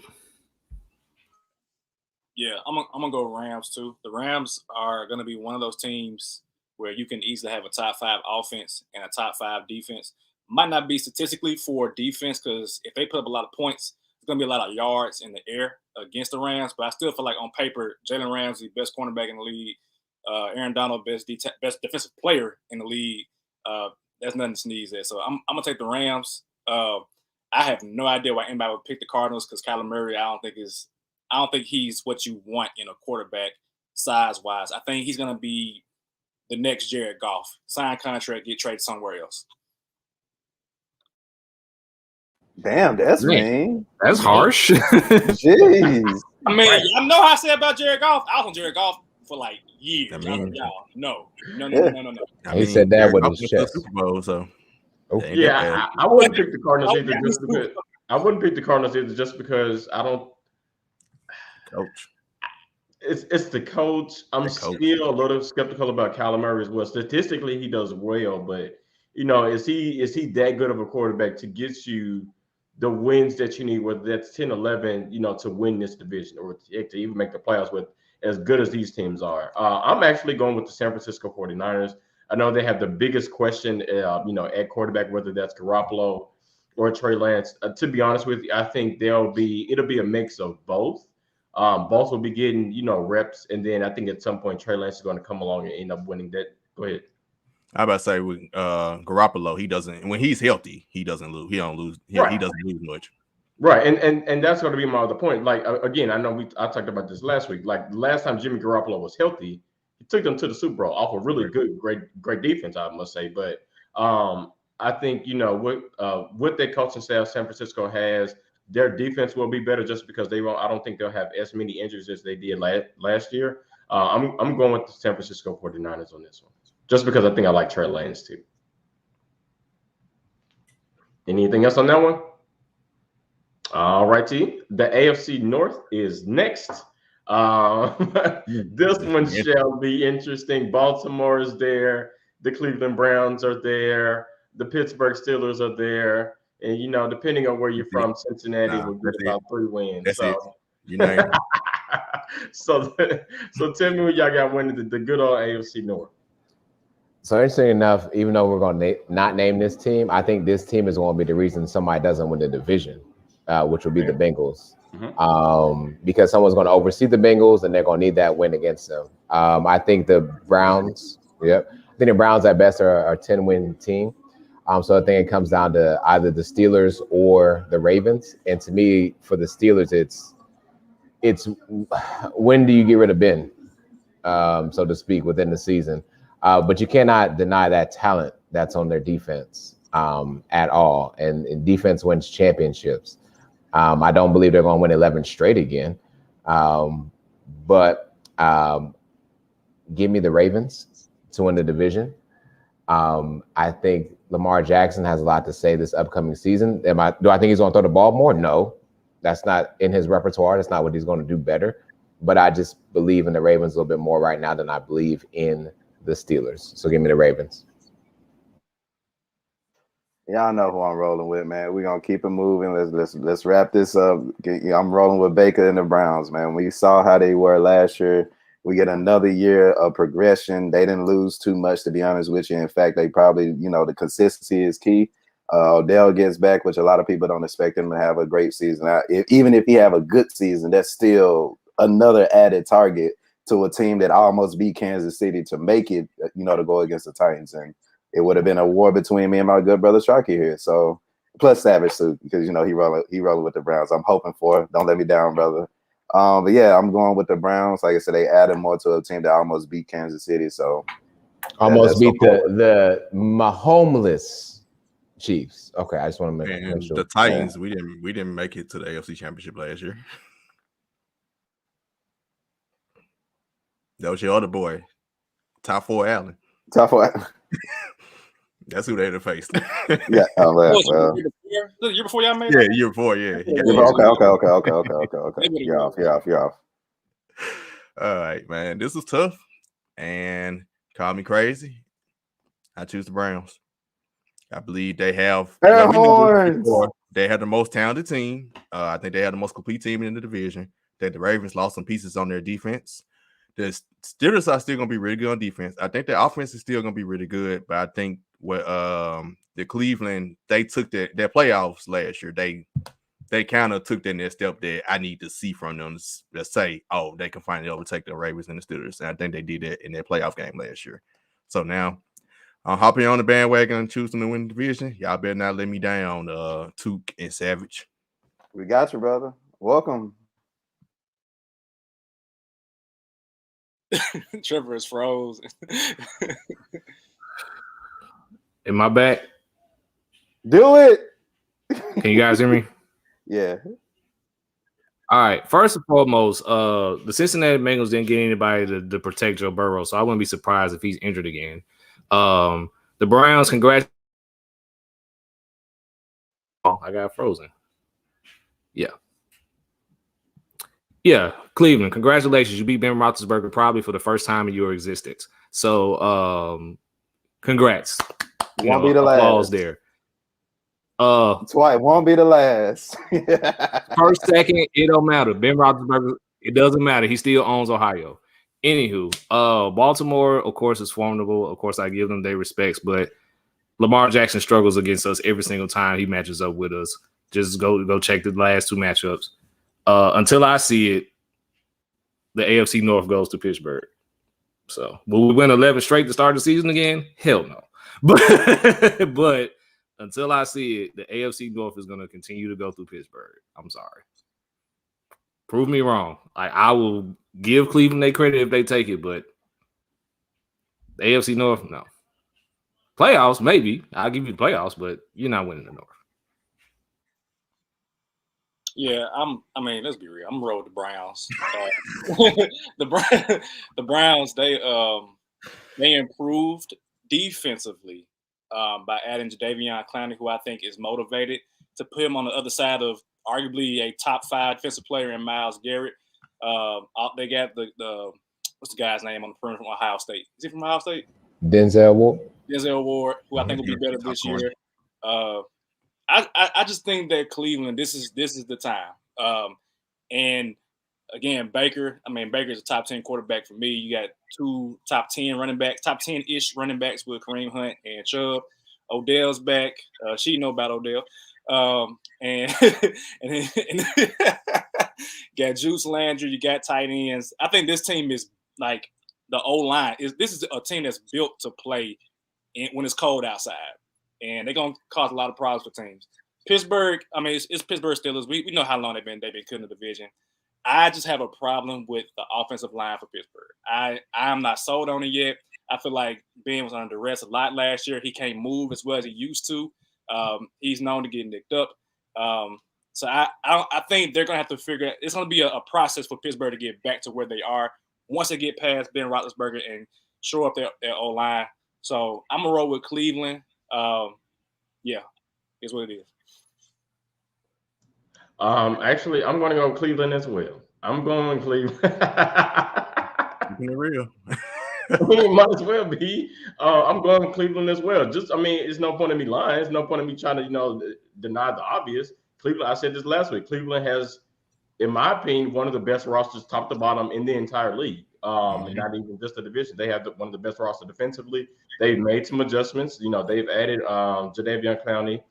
Yeah, I'm gonna go Rams too. The Rams are gonna be one of those teams where you can easily have a top 5 offense and a top 5 defense. Might not be statistically for defense because if they put up a lot of points, it's gonna be a lot of yards in the air against the Rams. But I still feel like on paper, Jalen Ramsey, best cornerback in the league, Aaron Donald, best defensive player in the league. That's nothing to sneeze at. So I'm gonna take the Rams. I have no idea why anybody would pick the Cardinals because Kyler Murray, I don't think he's what you want in a quarterback size-wise. I think he's going to be the next Jared Goff. Sign contract, get traded somewhere else. Damn, that's mean. That's harsh. Jeez. I mean, I know how I said about Jared Goff. I was on Jared Goff for like years. I mean, no. He said that with his chest. Super Bowl, so. Yeah, I wouldn't pick the Cardinals either just because I wouldn't pick the Cardinals either just because I don't. Coach. It's the coach. I'm still a little skeptical about Kyler Murray as well. Statistically, he does well, but is he that good of a quarterback to get you the wins that you need, whether that's 10-11, to win this division or to even make the playoffs with as good as these teams are? I'm actually going with the San Francisco 49ers. I know they have the biggest question, at quarterback, whether that's Garoppolo or Trey Lance. To be honest with you, I think it'll be a mix of both. Both will be getting, reps, and then I think at some point Trey Lance is going to come along and end up winning that. Go ahead. I about to say with Garoppolo, he doesn't, when he's healthy, he doesn't lose. He don't lose. He doesn't lose much. Right, and that's going to be my other point. Like again, I know I talked about this last week. Like the last time Jimmy Garoppolo was healthy, he took them to the Super Bowl off a really good, great defense, I must say. But I think, what their coaching staff San Francisco has, their defense will be better just because I don't think they'll have as many injuries as they did last year. I'm going with the San Francisco 49ers on this one, just because I think I like Trey Lance too. Anything else on that one? All right, T. The AFC North is next. This one shall be interesting. Baltimore is there. The Cleveland Browns are there. The Pittsburgh Steelers are there. And, depending on where you're from, Cincinnati will get about 3 wins. That's so. it. You know. so tell me what y'all got winning the good old AFC North. So interesting enough, even though we're going to not name this team, I think this team is going to be the reason somebody doesn't win the division, which will be the Bengals. Because someone's going to oversee the Bengals and they're going to need that win against them. I think the Browns, I think the Browns at best are a 10-win team. So I think it comes down to either the Steelers or the Ravens. And to me, for the Steelers, it's when do you get rid of Ben, so to speak, within the season. But you cannot deny that talent that's on their defense at all. And defense wins championships. I don't believe they're going to win 11 straight again. But give me the Ravens to win the division. I think Lamar Jackson has a lot to say this upcoming season. Do I think he's going to throw the ball more? No. That's not in his repertoire. That's not what he's going to do better. But I just believe in the Ravens a little bit more right now than I believe in the Steelers. So give me the Ravens. Y'all know who I'm rolling with, man. We're gonna keep it moving. Let's wrap this up. I'm rolling with Baker and the Browns, man. We saw how they were last year. We get another year of progression. They didn't lose too much, to be honest with you. In fact, they probably, the consistency is key. Odell gets back, which a lot of people don't expect him to have a great season. Even if he have a good season, that's still another added target to a team that almost beat Kansas City to make it, to go against the Titans. And it would have been a war between me and my good brother Sharky here. So plus Savage too, because he rolling with the Browns. I'm hoping for it. Don't let me down, brother. But yeah, I'm going with the Browns. Like I said, they added more to a team that almost beat Kansas City. So almost beat the Mahomeless Chiefs. Okay, I just want to make sure. The Titans, we didn't make it to the AFC Championship last year. That was your other boy, Top 4 Allen. Top 4 Allen. That's who they had faced. Yeah. Oh, well. The year before y'all made it? Yeah, year before, yeah. Okay. You're off. All right, man. This is tough. And call me crazy. I choose the Browns. I believe they have they have the most talented team. I think they have the most complete team in the division. That the Ravens lost some pieces on their defense. The Steelers are still going to be really good on defense. I think their offense is still going to be really good, but I think what the Cleveland, they took their playoffs last year. They kind of took that next step that I need to see from them to say, oh, they can finally overtake the Ravens and the Steelers. And I think they did that in their playoff game last year. So now I'm hopping on the bandwagon and choosing to win the division. Y'all better not let me down, Took and Savage. We got you, brother. Welcome. Trevor is froze. Am I back? Do it. Can you guys hear me? Yeah. All right. First and foremost, the Cincinnati Bengals didn't get anybody to protect Joe Burrow, so I wouldn't be surprised if he's injured again. The Browns, congrats. Oh, I got frozen. Yeah, Cleveland, congratulations. You beat Ben Roethlisberger probably for the first time in your existence. So, congrats. Won't be the last. There. Twice won't be the last. First, second, it don't matter. Ben Roethlisberger, it doesn't matter. He still owns Ohio. Anywho, Baltimore, of course, is formidable. Of course, I give them their respects, but Lamar Jackson struggles against us every single time he matches up with us. Just go check the last 2 matchups. Until I see it, the AFC North goes to Pittsburgh. So will we win 11 straight to start the season again? Hell no. But until I see it, the AFC North is going to continue to go through Pittsburgh. I'm sorry. Prove me wrong. I will give Cleveland their credit if they take it, but the AFC North, no. Playoffs, maybe. I'll give you the playoffs, but you're not winning the North. Yeah, I mean, let's be real. I'm rolling with the Browns. The Browns, they improved defensively by adding Jadeveon Clowney, who I think is motivated to put him on the other side of arguably a top 5 defensive player in Myles Garrett. They got the what's the guy's name on the perimeter from Ohio State? Is he from Ohio State? Denzel Ward. Denzel Ward, who I think will be better this year. I just think that Cleveland, this is the time. And again, Baker. I mean, Baker's a top 10 quarterback for me. You got 2 top 10 running backs, top 10-ish running backs with Kareem Hunt and Chubb. Odell's back. She know about Odell. And got Juice Landry. You got tight ends. I think this team is like the O-line. This is a team that's built to play when it's cold outside. And they're going to cause a lot of problems for teams. Pittsburgh, I mean, it's Pittsburgh Steelers. We know how long they've been cutting the division. I just have a problem with the offensive line for Pittsburgh. I'm not sold on it yet. I feel like Ben was under duress a lot last year. He can't move as well as he used to. He's known to get nicked up. So I think they're going to have to figure it. It's going to be a process for Pittsburgh to get back to where they are once they get past Ben Roethlisberger and shore up their O-line. So I'm going to roll with Cleveland. Yeah, it's what it is. Actually, I'm going to go Cleveland as well. I'm going Cleveland. Keeping it real. I mean, might as well be. I'm going Cleveland as well. Just, I mean, it's no point in me lying. It's no point in me trying to, deny the obvious. Cleveland, I said this last week. Cleveland has, in my opinion, one of the best rosters, top to bottom, in the entire league. And not even just the division. They have one of the best rosters defensively. They've made some adjustments. They've added Jadeveon Clowney.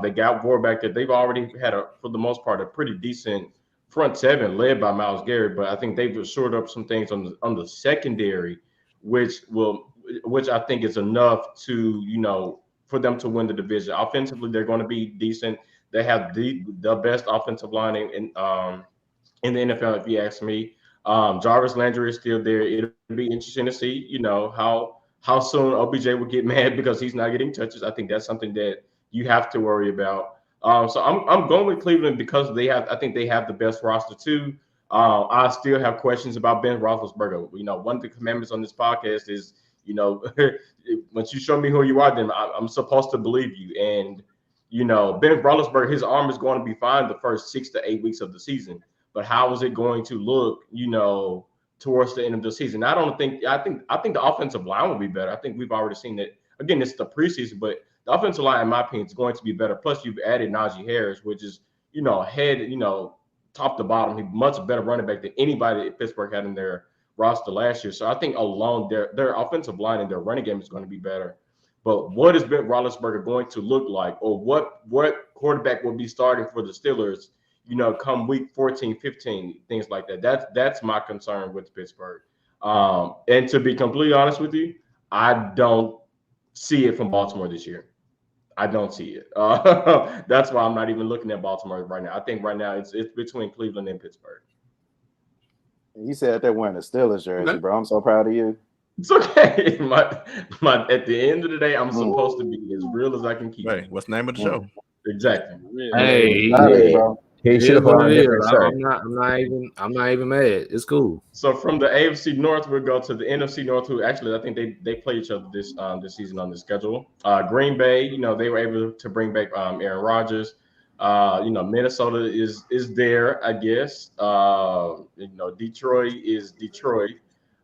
They got Ward back there. They've already had, for the most part, a pretty decent front seven led by Myles Garrett. But I think they've shored up some things on the secondary, which I think is enough to, for them to win the division. Offensively, they're going to be decent. They have the best offensive line in the NFL, if you ask me. Jarvis Landry is still there. It'll be interesting to see, how soon OBJ will get mad because he's not getting touches. I think that's something that you have to worry about. So I'm going with Cleveland because I think they have the best roster too. I still have questions about Ben Roethlisberger. One of the commandments on this podcast is, once you show me who you are, then I'm supposed to believe you. And, Ben Roethlisberger, his arm is going to be fine the first 6 to 8 weeks of the season. But how is it going to look, towards the end of the season? I think the offensive line will be better. I think we've already seen that. Again, it's the preseason, but the offensive line, in my opinion, is going to be better. Plus, you've added Najee Harris, which is, head, top to bottom. He's much better running back than anybody that Pittsburgh had in their roster last year. So I think alone their offensive line and their running game is going to be better. But what is Ben Roethlisberger going to look like, or what quarterback will be starting for the Steelers, come week 14, 15, things like that. That's my concern with Pittsburgh. And to be completely honest with you, I don't see it from Baltimore this year. I don't see it. That's why I'm not even looking at Baltimore right now. I think right now it's between Cleveland and Pittsburgh. You said they're wearing a Steelers jersey, bro. I'm so proud of you. It's okay. At the end of the day, I'm supposed to be as real as I can keep. Hey, what's the name of the show? Exactly. Hey, bro. He should have put on a different shirt. I'm not even mad. It's cool. So from the AFC North, we'll go to the NFC North, who actually I think they play each other this season on the schedule. Green Bay, they were able to bring back Aaron Rodgers. Minnesota is there, I guess. Detroit is Detroit.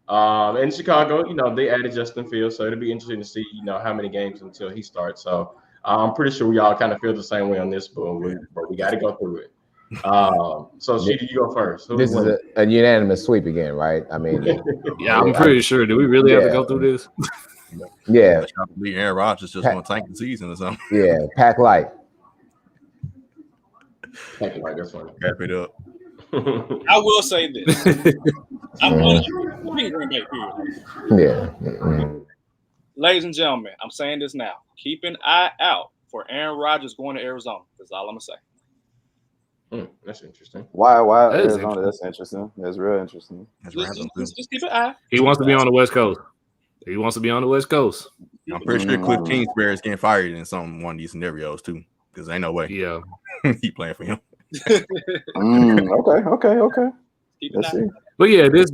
And Chicago, they added Justin Fields, so it'll be interesting to see, how many games until he starts. So I'm pretty sure we all kind of feel the same way on this, but we got to go through it. So Sheedy, you go first. This is a unanimous sweep again, right? I mean, yeah, I'm pretty sure. Do we really have to go through this? Yeah. Aaron Rodgers just going to tank the season or something. Yeah, pack light. Pack light, that's funny. Wrap it up. I will say this. I'm Green Bay, period. Yeah. Ladies and gentlemen, I'm saying this now. Keep an eye out for Aaron Rodgers going to Arizona. That's all I'm going to say. That's interesting. Why That is Arizona? That's interesting. That's real interesting. Just keep an eye. He wants to be on the West Coast. I'm pretty sure Cliff Kingsbury is getting fired in one of these scenarios too, because ain't no way Yeah. he playing for him. Okay. Let's see. But yeah, this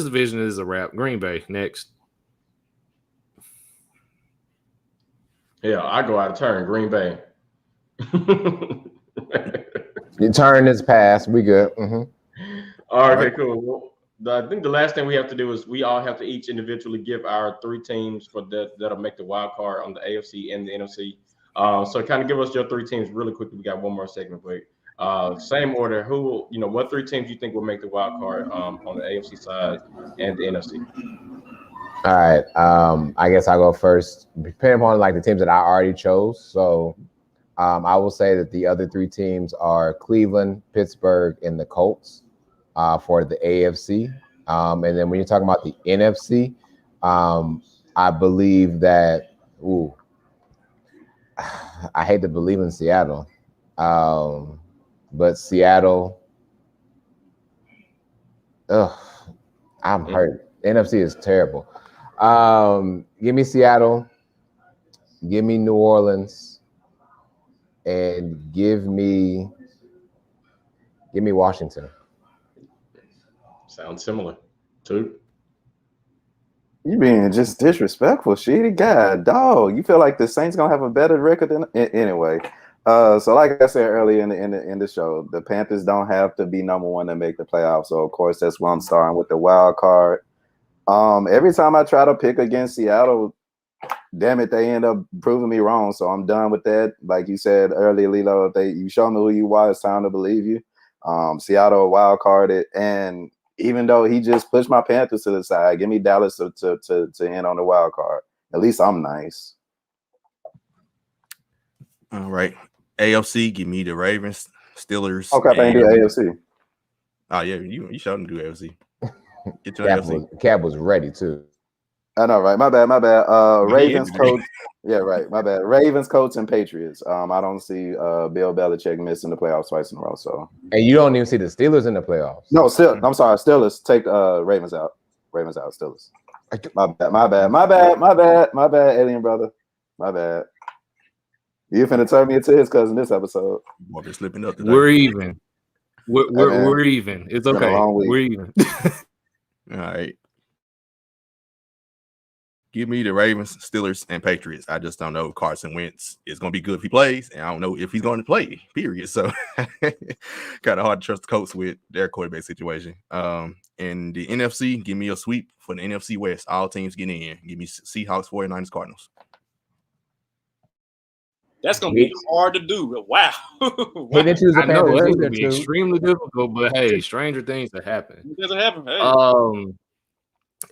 division is a wrap. Green Bay next. Yeah, I go out of turn. Green Bay. Your turn is passed. We good. Mm-hmm. All right, okay, cool. Well, I think the last thing we have to do is we all have to each individually give our 3 teams for that'll make the wild card on the AFC and the NFC. So kind of give us your 3 teams really quickly. We got one more segment, but same order. What 3 teams you think will make the wild card on the AFC side and the NFC? All right. I guess I'll go first. Depending upon like the teams that I already chose. So I will say that the other 3 teams are Cleveland, Pittsburgh, and the Colts for the AFC. And then when you're talking about the NFC, I believe that I hate to believe in Seattle. But Seattle, I'm hurt. The NFC is terrible. Give me Seattle, give me New Orleans, and give me Washington. Sounds similar. 2. You being just disrespectful, shitty God, dog. You feel like the Saints gonna have a better record than anyway. So like I said earlier in the show, the Panthers don't have to be number 1 to make the playoffs. So of course that's why I'm starting with the wild card. Every time I try to pick against Seattle, damn it, they end up proving me wrong. So I'm done with that. Like you said earlier, Lilo, you show me who you are, it's time to believe you. Seattle wild carded, and even though he just pushed my Panthers to the side, give me Dallas to end on the wild card. At least I'm nice. All right. AFC, give me the Ravens, Steelers. Okay, I think do AFC. Oh yeah, you shouldn't do AFC. Get your AFC. Cap was ready too. I know, right? My bad. Ravens, Colts. Yeah, right. My bad. Ravens, Colts, and Patriots. I don't see Bill Belichick missing the playoffs twice in a row. So, and you don't even see the Steelers in the playoffs. No, I'm sorry. Steelers. Take Ravens out. Ravens out. Steelers. My bad, alien brother. My bad. You finna turn me into his cousin this episode. Boy, they're slipping up today. We're even. We're even. It's okay. We're even. All right. Give me the Ravens, Steelers, and Patriots. I just don't know if Carson Wentz is going to be good if he plays, and I don't know if he's going to play, period. So kind of hard to trust the Colts with their quarterback situation. In the NFC, give me a sweep for the NFC West. All teams getting in. Give me Seahawks, 49ers, Cardinals. That's going to be hard to do. Wow. I know it's going to be extremely difficult, but hey, stranger things that happen. It doesn't happen. Hey.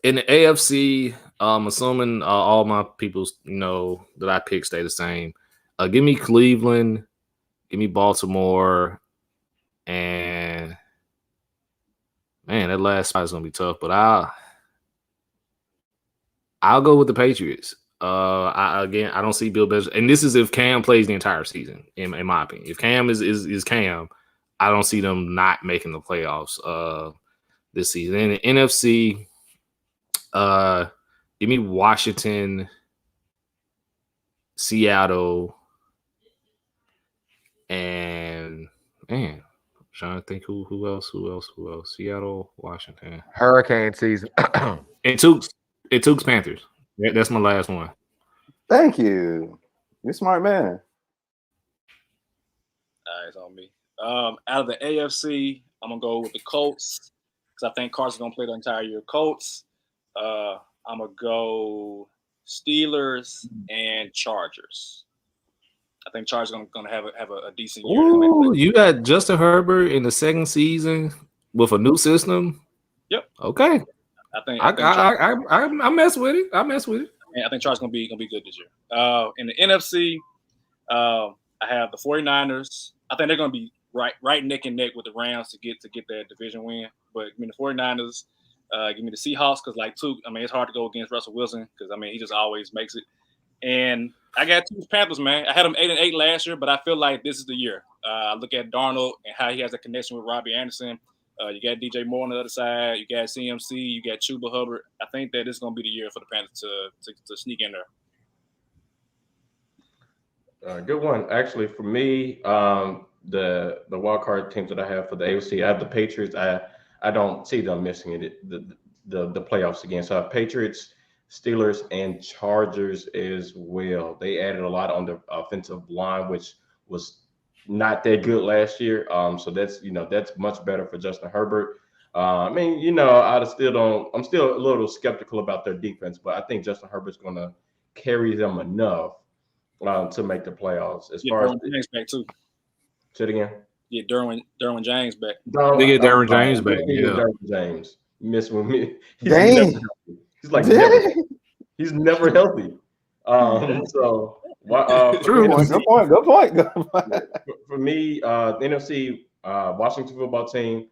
In the AFC, assuming all my people that I pick stay the same, give me Cleveland, give me Baltimore, and man, that last spot is gonna be tough. But I'll go with the Patriots. I don't see Bill Belichick, and this is if Cam plays the entire season. In my opinion, if Cam is Cam, I don't see them not making the playoffs this season. In the NFC. Give me Washington, Seattle, and man, I'm trying to think who else? Seattle, Washington, Hurricane season, and Tukes Panthers. That's my last one. Thank you. You're a smart man. All right, it's on me. Out of the AFC, I'm gonna go with the Colts because I think Carson's gonna play the entire year. Colts. I'm going to go Steelers and Chargers. I think Chargers are going to have a decent year. Ooh, you got Justin Herbert in the second season with a new system? Yep. Okay. I mess with it. And I think Chargers going to be good this year. In the NFC, I have the 49ers. I think they're going to be right neck and neck with the Rams to get that division win. But I mean, the 49ers – give me the Seahawks because, it's hard to go against Russell Wilson because, he just always makes it. And I got 2 Panthers, man. I had them 8-8 last year, but I feel like this is the year. I look at Darnold and how he has a connection with Robbie Anderson. You got DJ Moore on the other side. You got CMC. You got Chuba Hubbard. I think that this is going to be the year for the Panthers to sneak in there. Good one. Actually, for me, the wild card teams that I have for the AFC, I have the Patriots. I don't see them missing the playoffs again. So I have Patriots, Steelers, and Chargers as well. They added a lot on the offensive line, which was not that good last year. So that's much better for Justin Herbert. I mean, I'm still a little skeptical about their defense, but I think Justin Herbert's going to carry them enough to make the playoffs. As far as James back too. Say it again. Yeah, Derwin James back. They get Derwin James back. Yeah, Derwin James. Miss with me. He's never healthy. So true. Good point. For me, the NFC Washington football team,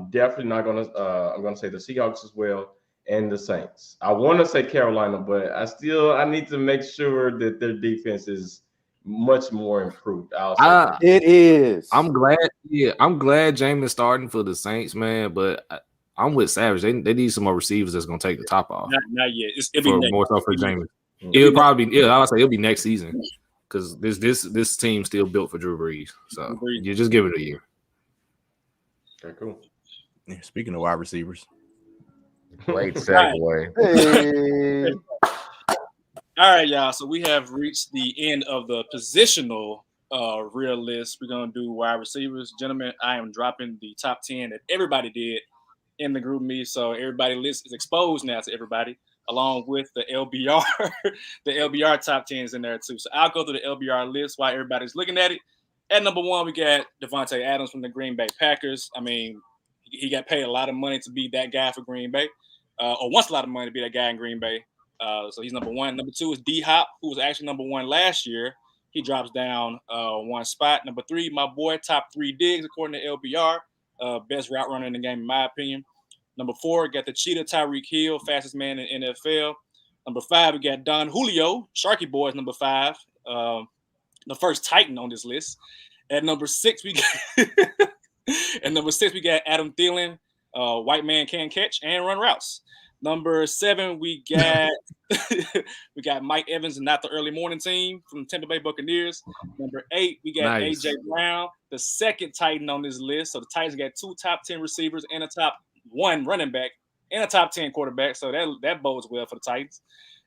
definitely not gonna. I'm gonna say the Seahawks as well, and the Saints. I want to say Carolina, but I need to make sure that their defense is much more improved. It is. I'm glad. Yeah, I'm glad Jameis starting for the Saints, man. But I'm with Savage. They need some more receivers that's gonna take the top off. Not yet. It'll be more so for Jameis. It'll probably be. Yeah, I would say it'll be next season because this team's still built for Drew Brees. So you just give it a year. Okay, cool. Yeah, speaking of wide receivers, Great segue. Hey. All right, y'all. So we have reached the end of the positional real list. We're gonna do wide receivers, gentlemen. I am dropping the top 10 that everybody did in the group me. So everybody list is exposed now to everybody, along with the LBR. The LBR top 10 is in there too. So I'll go through the LBR list while everybody's looking at it. At number 1, we got Devonta Adams from the Green Bay Packers. I mean, he got paid a lot of money to be that guy for Green Bay, or wants a lot of money to be that guy in Green Bay. So he's number 1. Number 2 is D-Hop, who was actually number 1 last year. He drops down 1 spot. Number 3, my boy, top 3 Diggs, according to LBR. Best route runner in the game, in my opinion. Number 4, got the Cheetah, Tyreek Hill, fastest man in the NFL. Number 5, we got Don Julio, Sharky Boys, number 5. The first Titan on this list. At number 6, we got Adam Thielen, white man can catch and run routes. Number 7, we got Mike Evans and not the early morning team from the Tampa Bay Buccaneers. Number 8, we got AJ Brown, the second Titan on this list. So the Titans got 2 top 10 receivers and a top 1 running back and a top 10 quarterback. So that bodes well for the Titans.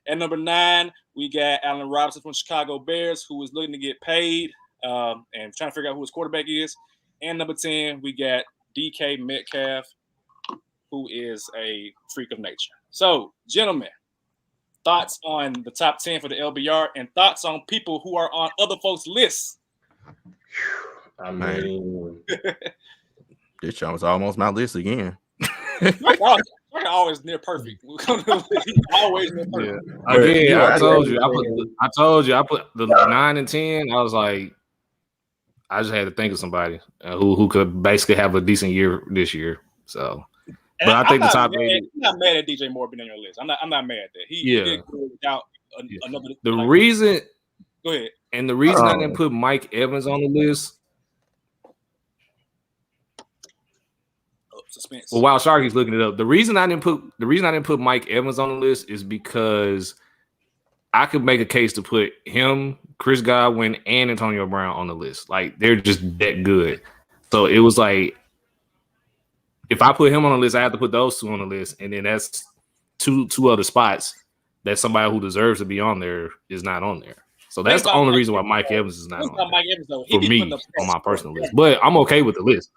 At number 9, we got Allen Robinson from Chicago Bears, who is looking to get paid and trying to figure out who his quarterback is. And number 10, we got DK Metcalf, who is a freak of nature. So, gentlemen, thoughts on the top 10 for the LBR and thoughts on people who are on other folks' lists? I mean, this show was almost my list again. Always near perfect. Always near perfect. Yeah. Again, I told you. I put the 9 and 10. I was like, I just had to think of somebody who could basically have a decent year this year. So, but I think the top 8. I'm not mad at DJ Moore being on your list. I'm not mad at that. He did good without another. The reason. Go ahead. And the reason I didn't put Mike Evans on the list. Suspense. Well, while Sharky's looking it up, the reason I didn't put Mike Evans on the list is because I could make a case to put him, Chris Godwin, and Antonio Brown on the list. Like, they're just that good. So it was like, if I put him on the list, I have to put those 2 on the list, and then that's two other spots that somebody who deserves to be on there is not on there. So that's the only reason why Mike Evans is not on there. Mike Evans, though, for me on my personal list. But I'm okay with the list.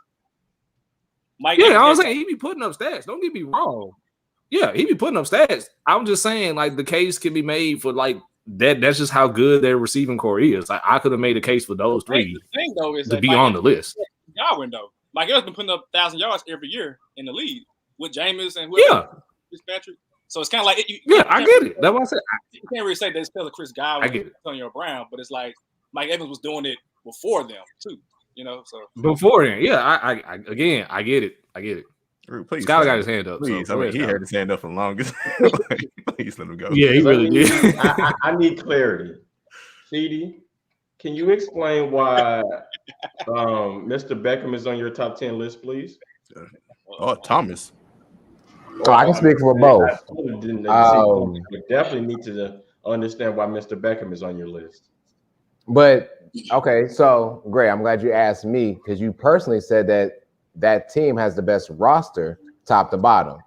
I was saying he be putting up stats. Don't get me wrong. Yeah, he be putting up stats. I'm just saying, like, the case can be made for like that. That's just how good their receiving core is. Like, I could have made a case for those 3 to be on the list. Godwin, though, Mike Evans been putting up 1,000 yards every year in the league with Jameis and Fitzpatrick. So it's kind of like I get it. That's what I said. You can't really say that it's because of Chris Godwin and Antonio Brown, but it's like Mike Evans was doing it before them too. So before then, I get it. Please, Scott got his hand up. Please, so he had his hand up for the longest. Please let him go. Yeah, he really did. I need clarity. CD, can you explain why Mr. Beckham is on your top 10 list, please? Thomas. So I can speak for both. We definitely need to understand why Mr. Beckham is on your list. But okay, so great. I'm glad you asked me because you personally said that team has the best roster, top to bottom.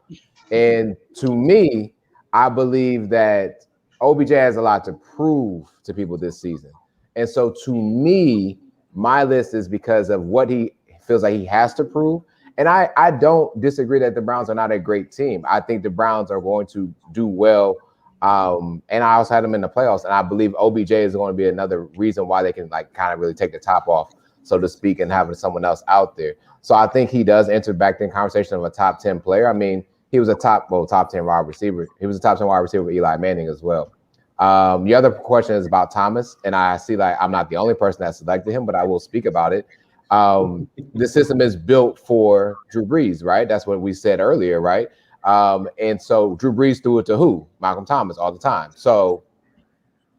And to me, I believe that OBJ has a lot to prove to people this season. And so to me, my list is because of what he feels like he has to prove. And I don't disagree that the Browns are not a great team. I think the Browns are going to do well. And I also had them in the playoffs. And I believe OBJ is going to be another reason why they can like kind of really take the top off, so to speak, and having someone else out there. So I think he does enter back in conversation of a top 10 player. I mean, he was a top 10 wide receiver. He was a top 10 wide receiver with Eli Manning as well. The other question is about Thomas, and I see like I'm not the only person that selected him, but I will speak about it. The system is built for Drew Brees, right? That's what we said earlier, right? And so Drew Brees threw it to who? Malcolm Thomas all the time. So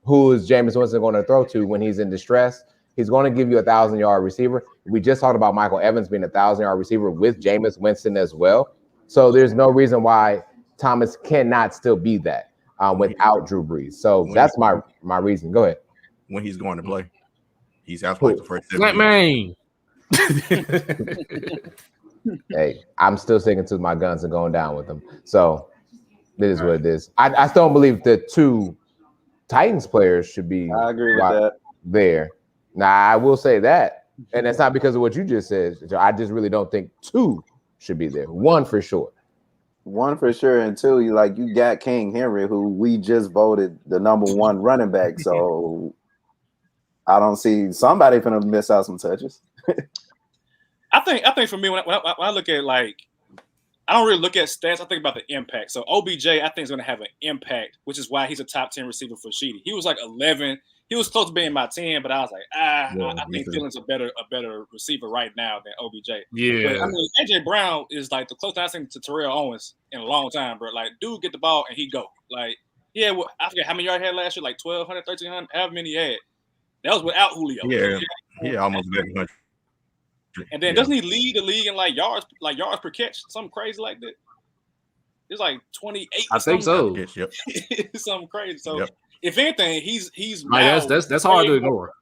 who is Jameis Winston going to throw to when he's in distress? He's going to give you 1,000-yard receiver. We just talked about Michael Evans being 1,000-yard receiver with Jameis Winston as well. So there's no reason why Thomas cannot still be that without Drew Brees. So that's my reason. Go ahead. When he's going to play, he's out for like the first 7 man. Hey, I'm still sticking to my guns and going down with them. So it is what it is. I still don't believe the two Titans players should be. I agree with that. There. Now, I will say that, and that's not because of what you just said. I just really don't think two should be there. One for sure. One for sure, and two, you got King Henry, who we just voted the #1 running back. So I don't see somebody finna miss out some touches. I think for me, when I look at I don't really look at stats. I think about the impact. So OBJ, I think, is going to have an impact, which is why he's a top 10 receiver for Sheedy. He was like 11. He was close to being my 10, but I was like, I think Thiel's a better receiver right now than OBJ. Yeah. But, I mean, AJ Brown is like the closest I've seen to Terrell Owens in a long time, bro. Like, dude, get the ball and he go. Like, yeah, well, I forget how many yards he had last year, like 1,200, 1,300, however many he had. That was without Julio. Yeah, almost 1,100. And then doesn't he lead the league in yards per catch, something crazy like that? It's like 28. I think so. Yep. Something crazy. So if anything, he's that's hard to ignore.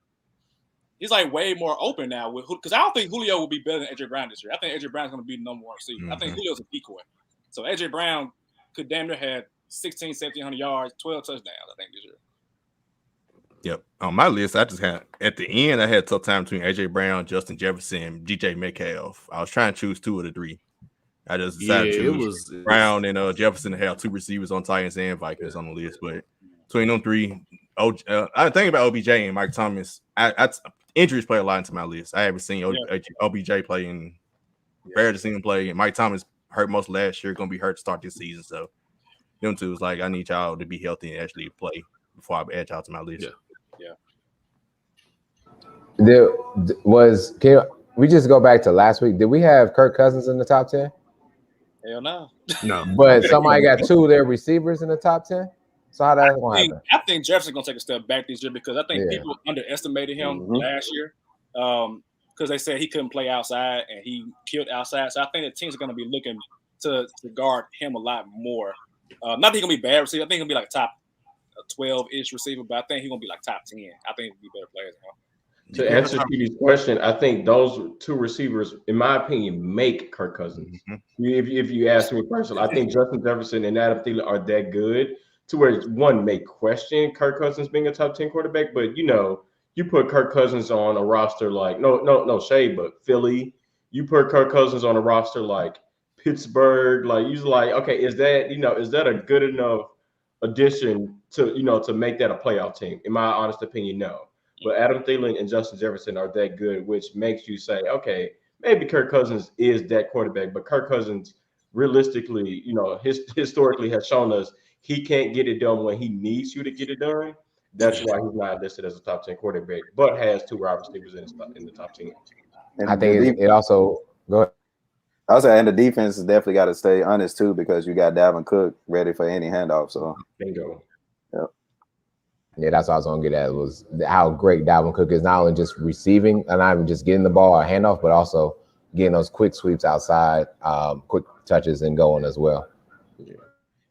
He's like way more open now because I don't think Julio will be better than AJ Brown this year. I think AJ Brown's going to be the #1 receiver. I think Julio's a decoy. So AJ Brown could damn near have 16, 1,700 yards, 12 touchdowns, I think, this year. Yep. On my list, I just had at the end, I had a tough time between AJ Brown, Justin Jefferson, DJ Metcalf. I was trying to choose 2 of the 3. I just decided to choose Brown and Jefferson to have 2 receivers on Titans and Vikings on the list. But between them 3, I think about OBJ and Mike Thomas. Injuries play a lot into my list. I haven't seen OBJ play in barely seen him play. And Mike Thomas hurt most last year, going to be hurt to start this season. So them two is I need y'all to be healthy and actually play before I add y'all to my list. Can we just go back to last week? Did we have Kirk Cousins in the top 10? Hell no. No. But somebody got 2 of their receivers in the top 10? So how that going to happen? I think Jefferson's going to take a step back this year because I think people underestimated him last year because they said he couldn't play outside and he killed outside. So I think the teams are going to be looking to guard him a lot more. Not that he's going to be bad receiver. I think he'll be like top 12-ish receiver, but I think he's going to be like top 10. I think he'll be better players than him. To answer Petey's question, I think those 2 receivers, in my opinion, make Kirk Cousins. If you ask me personally, I think Justin Jefferson and Adam Thielen are that good to where one may question Kirk Cousins being a top 10 quarterback, but you put Kirk Cousins on a roster like no shade, but Philly. You put Kirk Cousins on a roster like Pittsburgh, okay, is that a good enough addition to make that a playoff team? In my honest opinion, no. But Adam Thielen and Justin Jefferson are that good, which makes you say, okay, maybe Kirk Cousins is that quarterback. But Kirk Cousins, realistically, historically has shown us he can't get it done when he needs you to get it done. That's why he's not listed as a top 10 quarterback, but has 2 wide receivers in the top 10. I think it also go ahead. I was saying, and the defense has definitely got to stay honest too, because you got Dalvin Cook ready for any handoff. So bingo. Yeah, that's what I was going to get at, was how great Dalvin Cook is, not only just receiving and not even just getting the ball or handoff, but also getting those quick sweeps outside, quick touches and going as well. Yeah.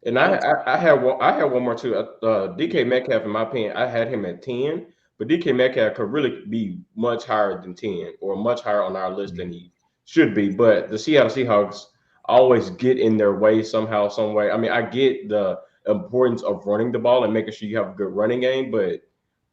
And I had one more too. DK Metcalf, in my opinion, I had him at 10, but DK Metcalf could really be much higher than 10 or much higher on our list than he should be. But the Seattle Seahawks always get in their way somehow, some way. I mean, I get the importance of running the ball and making sure you have a good running game, but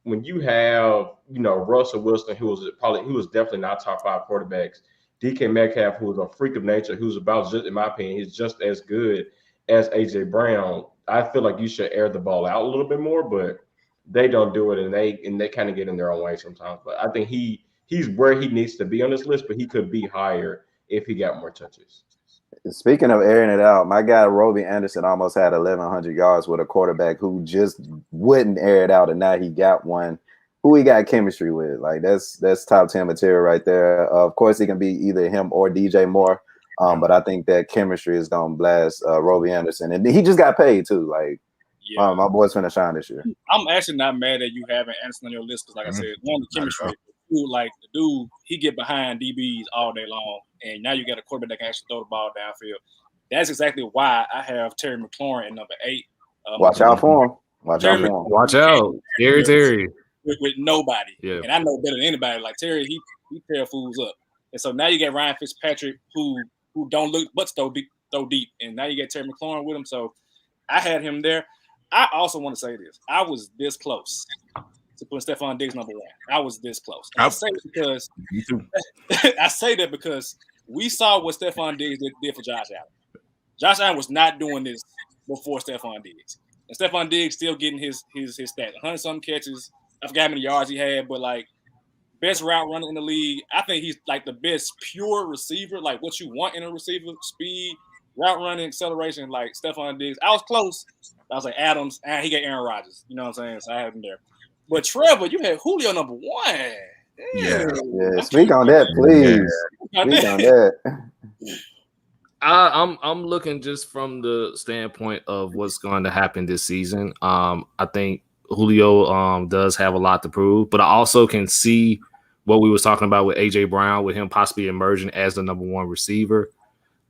when you have, Russell Wilson, he was definitely not top 5 quarterbacks. DK Metcalf, who was a freak of nature, who's about, just in my opinion, he's just as good as AJ Brown. I feel like you should air the ball out a little bit more, but they don't do it, and they kind of get in their own way sometimes. But I think he's where he needs to be on this list, but he could be higher if he got more touches. Speaking of airing it out, my guy Roby Anderson almost had 1,100 yards with a quarterback who just wouldn't air it out, and now he got one. Who he got chemistry with? Like that's top 10 material right there. Of course, it can be either him or DJ Moore, but I think that chemistry is gonna blast Roby Anderson, and he just got paid too. Like, my boy's finna shine this year. I'm actually not mad that you having Anderson on your list because, like I said, one of the chemistry. Like the dude, he get behind DBs all day long, and now you got a quarterback that can actually throw the ball downfield. That's exactly why I have Terry McLaurin at number 8. Watch out for him. Watch out, Terry. With nobody, yeah. And I know better than anybody. Like Terry, he tear fools up, and so now you got Ryan Fitzpatrick who don't look but throw deep, and now you got Terry McLaurin with him. So I had him there. I also want to say this: I was this close to putting Stephon Diggs number 1. I was this close. I say that because we saw what Stephon Diggs did for Josh Allen. Josh Allen was not doing this before Stephon Diggs, and Stephon Diggs still getting his stats, 100-something catches. I forgot how many yards he had, but like best route runner in the league. I think he's like the best pure receiver, like what you want in a receiver: speed, route running, acceleration. Like Stephon Diggs. I was close. I was like Adams, and he got Aaron Rodgers. You know what I'm saying? So I had him there. But Trevor, you had Julio number 1. Yeah. Speak on that, please. Speak on that. I'm looking just from the standpoint of what's going to happen this season. I think Julio does have a lot to prove, but I also can see what we was talking about with AJ Brown, with him possibly emerging as the number 1 receiver,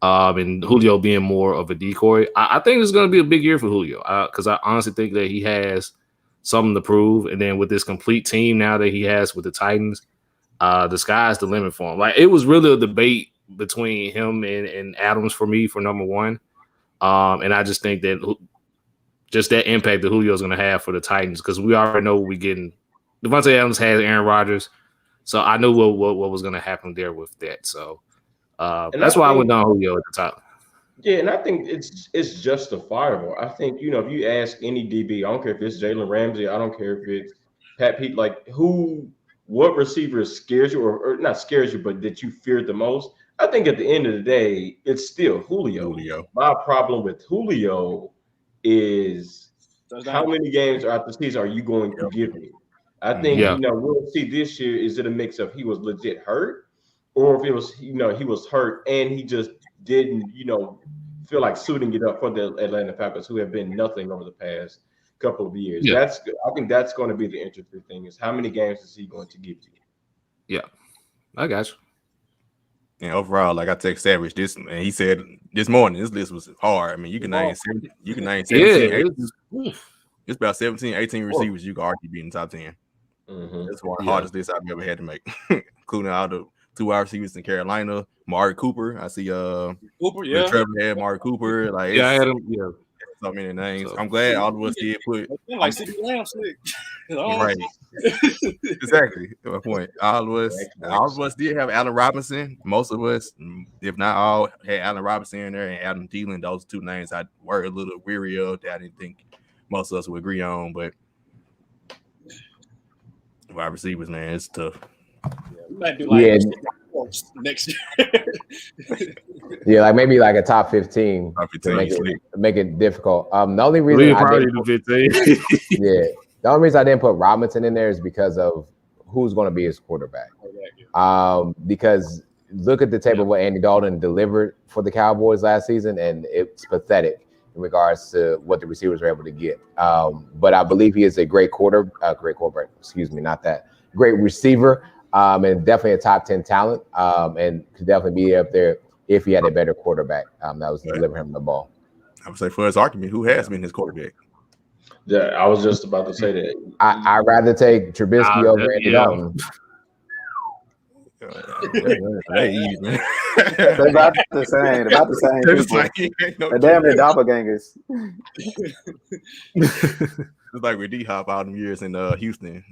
and Julio being more of a decoy. I think it's going to be a big year for Julio because I honestly think that he has something to prove, and then with this complete team now that he has with the Titans, the sky's the limit for him. Like, it was really a debate between him and Adams for me for number 1, and I just think that just that impact that Julio's going to have for the Titans, because we already know what we're getting. Devonta Adams has Aaron Rodgers, so I knew what was going to happen there with that. So that's why I went down Julio at the top. Yeah, and I think it's justifiable. I think, if you ask any DB, I don't care if it's Jalen Ramsey, I don't care if it's Pat Pete, like what receiver scares you or not scares you, but that you fear the most? I think at the end of the day, it's still Julio. My problem with Julio is how many games throughout the season are you going to give me? I think, we'll see this year, is it a mix of he was legit hurt, or if it was, he was hurt and he just didn't, feel like suiting it up for the Atlanta Falcons, who have been nothing over the past couple of years. Yeah. I think that's going to be the interesting thing, is how many games is he going to give you? Yeah, I got you. And overall, like I text Savage this, and he said this morning, this list was hard. I mean, you can name 17. It's about 17, 18 receivers you can argue be in the top 10. That's one of the hardest lists I've ever had to make, including all the 2 wide receivers in Carolina. Mari Cooper, I see. Cooper, Trevor had Mari Cooper. Like, I had him. Yeah, so many names. I'm glad all of us did put like CD Lamb sick. Right. Exactly. My point. All of us did have Allen Robinson. Most of us, if not all, had Allen Robinson in there and Adam Thielen. Those 2 names I were a little weary of that I didn't think most of us would agree on. But wide receivers, man, it's tough. We might do like next year. Yeah, like maybe like a top 15 to make it difficult. The only reason the only reason I didn't put Robinson in there is because of who's going to be his quarterback. Because look at the tape of what Andy Dalton delivered for the Cowboys last season, and it's pathetic in regards to what the receivers were able to get. But I believe he is a great quarterback. Great receiver. And definitely a top 10 talent, and could definitely be up there if he had a better quarterback that was delivering him the ball. I would say for his argument, who has been his quarterback? Yeah, I was just about to say that. I'd rather take Trubisky over Andy Dalton. They easy, man. They're about the same people. They're damn near doppelgangers. It's like with D-Hop all them years in Houston.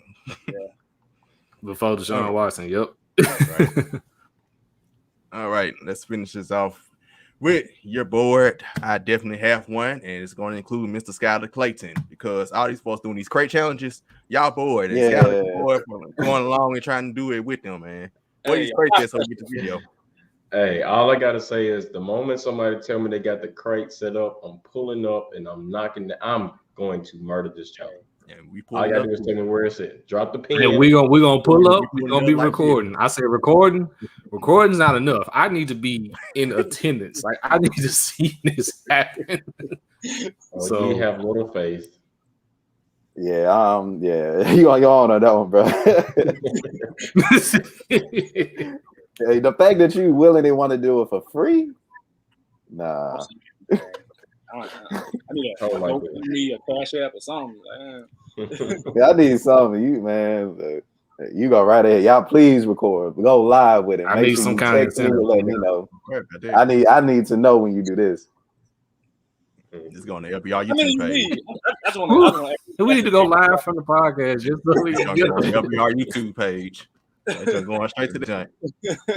Before Deshaun Watson, yep. Right. All right, let's finish this off with your board. I definitely have one, and it's going to include Mr. Skyler Clayton, because all these folks doing these crate challenges, y'all bored. And Skyler bored going along and trying to do it with them, man. What these crates at so we get the video? Hey, all I gotta say is the moment somebody tell me they got the crate set up, I'm pulling up and I'm going to murder this challenge. And all I gotta do is tell me where it's at. Drop the pin. And we're gonna pull up. We're gonna be recording. I say recording. Recording's not enough. I need to be in attendance. Like, I need to see this happen. So you have little faith. Yeah, you on that one, bro. Hey, the fact that you willingly want to do it for free, nah. I need a cash app or something. I need something, you man. You go right ahead. Y'all, please record. Go live with it. I need some kind of incentive. Let me know. I need to know when you do this. It's going to LBR YouTube page. We need to go live from the podcast. Just so we can get on the LBR YouTube page. Just going straight to the joint.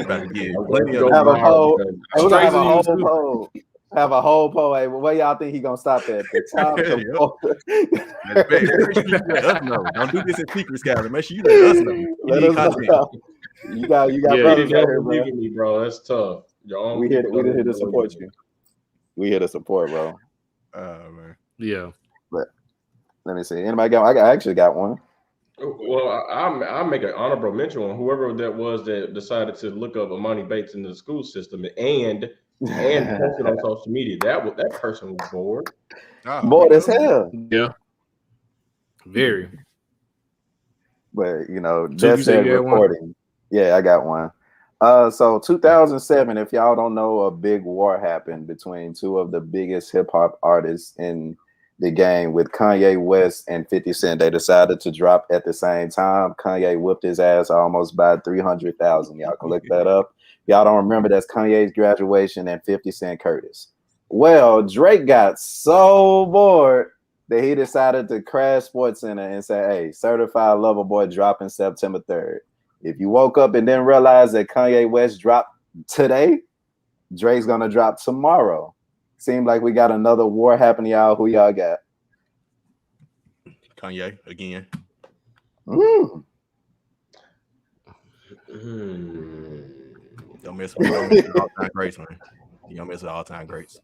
About to get plenty of have a poll. We're gonna have a whole poll. Have a whole poll. Hey, where y'all think he gonna stop at? The top. Let us know. Don't do this in secret, Skyler. Make sure you let us know. Let us know. You got brothers out here, bro. Me, bro. That's tough. We here to support you. We here to support, bro. Man. Yeah. But let me see. Anybody got? I actually got one. Well, I'll make an honorable mention on whoever that was that decided to look up Amani Bates in the school system and post it on social media. That person was bored. Bored as hell. Yeah. Very. But Jeff said recording. Yeah, I got one. So 2007, if y'all don't know, a big war happened between two of the biggest hip hop artists in the game, with Kanye West and 50 Cent. They decided to drop at the same time. Kanye whipped his ass almost by 300,000. Y'all can look that up. Y'all don't remember, that's Kanye's graduation and 50 Cent Curtis. Well, Drake got so bored that he decided to crash SportsCenter and say, hey, Certified Lover Boy dropping September 3rd. If you woke up and didn't realize that Kanye West dropped today, Drake's going to drop tomorrow. Seemed like we got another war happening, y'all. Who y'all got? Kanye again. Don't mess with all-time greats, man. You don't mess with all-time greats.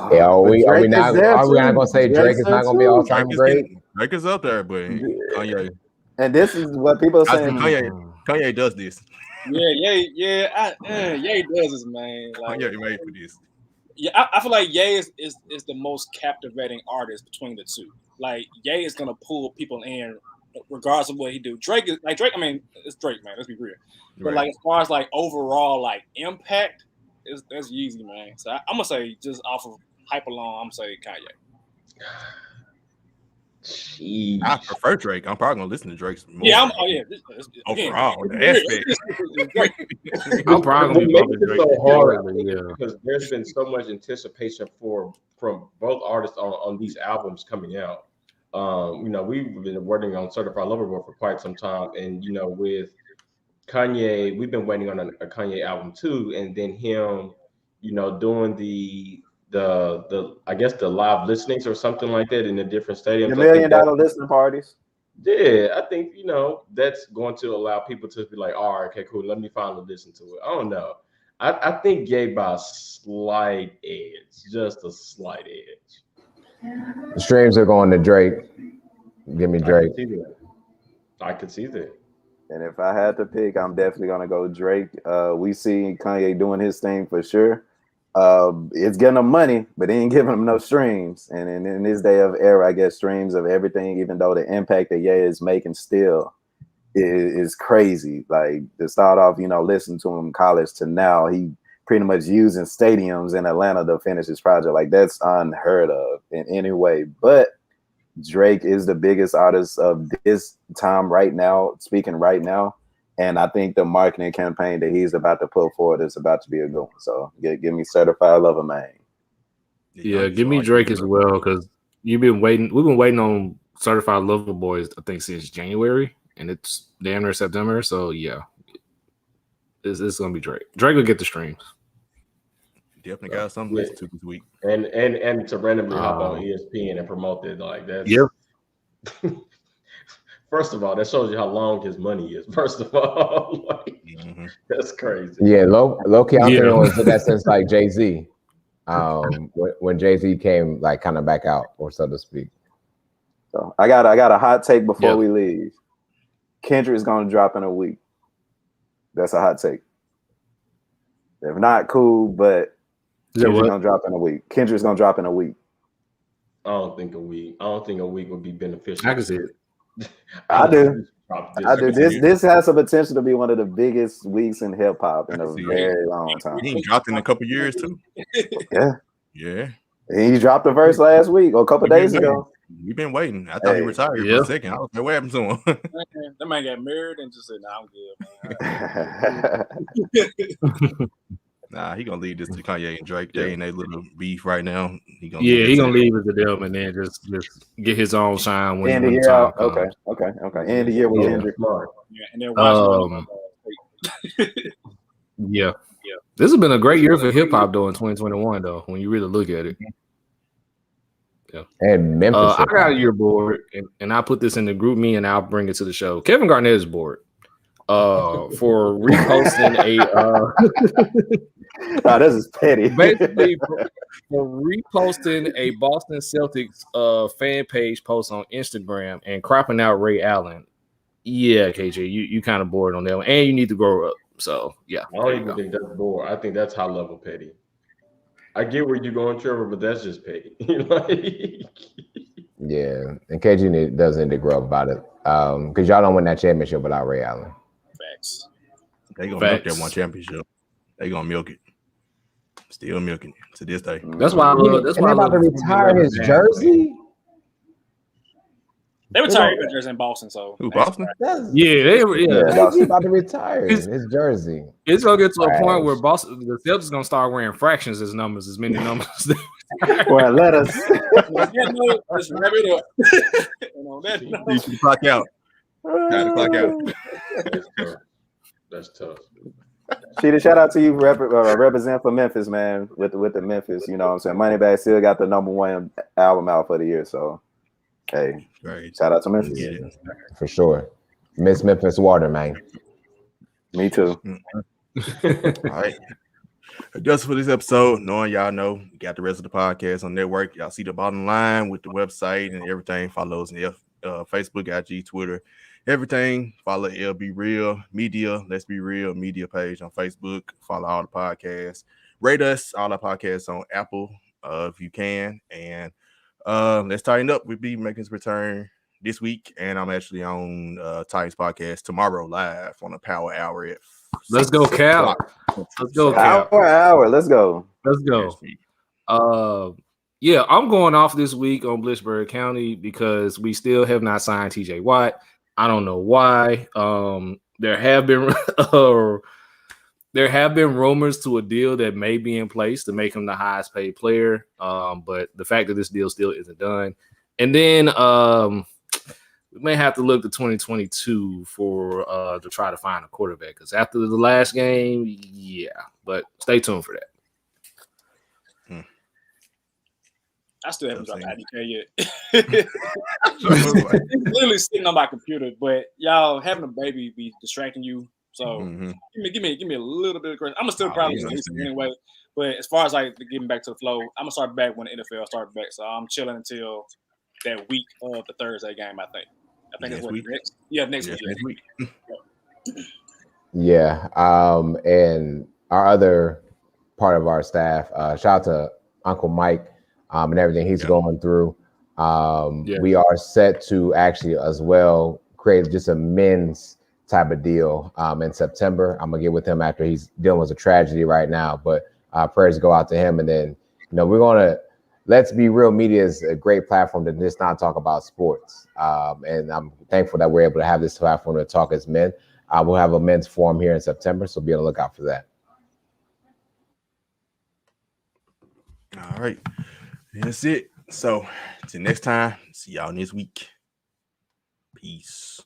Yeah, are we not gonna say Drake is not gonna be all-time great? Drake is up there, but Kanye. And this is what people are saying. Kanye does this. Yeah. Ye does this, man. Like, Kanye made for this. Yeah, I feel like Ye is the most captivating artist between the two. Like, Ye is gonna pull people in regardless of what he do. Drake. I mean, it's Drake, man. Let's be real. But like, as far as like overall like impact, that's Yeezy, man. So I'm gonna say, just off of hype alone, I'm gonna say Kanye. Jeez. I prefer Drake. I'm probably gonna listen to Drake's more. Yeah, overall, the aspect. I'm probably gonna be Drake so hard because there's been so much anticipation from both artists on these albums coming out. We've been working on Certified Lover Boy for quite some time, and with Kanye, we've been waiting on a Kanye album too, and then him, doing the I guess the live listenings or something like that in the different stadiums. The $1 million listening parties. Yeah, I think that's going to allow people to be like, all right, okay, cool, let me finally listen to it. I don't know. I think Ye by a slight edge, just a slight edge. The streams are going to Drake. Give me Drake. I could see that. And if I had to pick, I'm definitely gonna go Drake. We see Kanye doing his thing for sure. It's getting him money, but it ain't giving him no streams. And in this day of era, I guess streams of everything, even though the impact that Ye is making still is crazy. Like, to start off, listening to him in college to now, he pretty much using stadiums in Atlanta to finish his project. Like, that's unheard of in any way. But Drake is the biggest artist of this time right now, speaking right now. And I think the marketing campaign that he's about to put forward is about to be a good one. So give me Certified Lover Man. Yeah, give me Drake as well, because we've been waiting on Certified Lover Boys, I think, since January, and it's damn near September. So yeah, it's gonna be Drake. Drake will get the streams. Definitely got something to listen to this week. And to randomly hop on ESPN and promote it, like that's First of all, that shows you how long his money is. First of all, like, that's crazy. Yeah, low key. I think it did that since like Jay-Z. When Jay-Z came like kind of back out, or so to speak. So I got a hot take before we leave. Kendrick's gonna drop in a week. That's a hot take. If not, cool, but Kendrick's gonna drop in a week. Kendrick's gonna drop in a week. I don't think a week would be beneficial. I can see it. I do. This has the potential to be one of the biggest weeks in hip hop in a very long time. He dropped in a couple years too. Yeah. He dropped a verse last week or a couple days ago. We've been waiting. I thought he retired for a second. I was like, what happened to him? That man got married and just said, "Nah, I'm good, man." Nah, he gonna leave this to Kanye and Drake. They ain't a little beef right now. He gonna leave it to them and then just get his own shine when the time comes. Okay. End the year with Kendrick. Yeah, and then watch. Yeah. This has been a great year for hip hop though in 2021 though. When you really look at it. Yeah. And Memphis. I got a year board, and I put this in the group me, and I'll bring it to the show. Kevin Garnett is bored. For reposting this is petty. Basically, for reposting a Boston Celtics fan page post on Instagram and cropping out Ray Allen. Yeah, KJ, you kind of bored on that one, and you need to grow up. So yeah, I don't even think that's bored. I think that's high level petty. I get where you're going, Trevor, but that's just petty. Yeah, and KG doesn't need to grow up about it because y'all don't win that championship without Ray Allen. Facts. They gonna milk that one championship. They gonna milk it. Still milking it to this day. That's why. That's why I'm about to retire his jersey. They retired his jersey in Boston, so Boston? They about to retire his jersey. It's gonna get to a point where Boston, the Celtics, gonna start wearing fractions as numbers, as many numbers. Well, let us. Just wrap it up. You should clock out. Time to clock out. That's tough. Sheeta, shout out to you represent for Memphis, man. With the Memphis, you know what I'm saying. Moneybagg still got the #1 album out for the year, so. Hey, shout out to Memphis. For sure. Miss Memphis Water, man. Me too. All right. Just for this episode, knowing y'all know, we got the rest of the podcast on network. Y'all see the bottom line with the website and everything. Follow us on Facebook, IG, Twitter, everything. Follow LB Real Media, Let's Be Real Media page on Facebook. Follow all the podcasts. Rate us, all our podcasts on Apple if you can. And let's tighten up. We'll be making his return this week, and I'm actually on Titans podcast tomorrow live on a Power Hour at Let's go, Cal. Let's go, Cal. Power Hour. Let's go. Yeah, I'm going off this week on Roethlisberger County because we still have not signed TJ Watt. I don't know why. There have been rumors to a deal that may be in place to make him the highest paid player. But the fact that this deal still isn't done. And then we may have to look to 2022 to try to find a quarterback. Because after the last game, but stay tuned for that. I still haven't dropped IDK yet. It's literally sitting on my computer, but y'all having a baby be distracting you. So give me a little bit of credit. I'm gonna still probably anyway. But as far as like getting back to the flow, I'm gonna start back when the NFL starts back. So I'm chilling until that week of the Thursday game. I think it's what next. Yeah, next week. Yeah. And our other part of our staff, shout out to Uncle Mike and everything he's going through. We are set to actually as well create just a men's type of deal in September. I'm gonna get with him after he's dealing with a tragedy right now, but prayers go out to him. And then we're gonna Let's Be Real Media is a great platform to just not talk about sports. And I'm thankful that we're able to have this platform to talk as men. We'll have a men's forum here in September, so be on the lookout for that. All right. That's it. So, till next time, see y'all next week. Peace.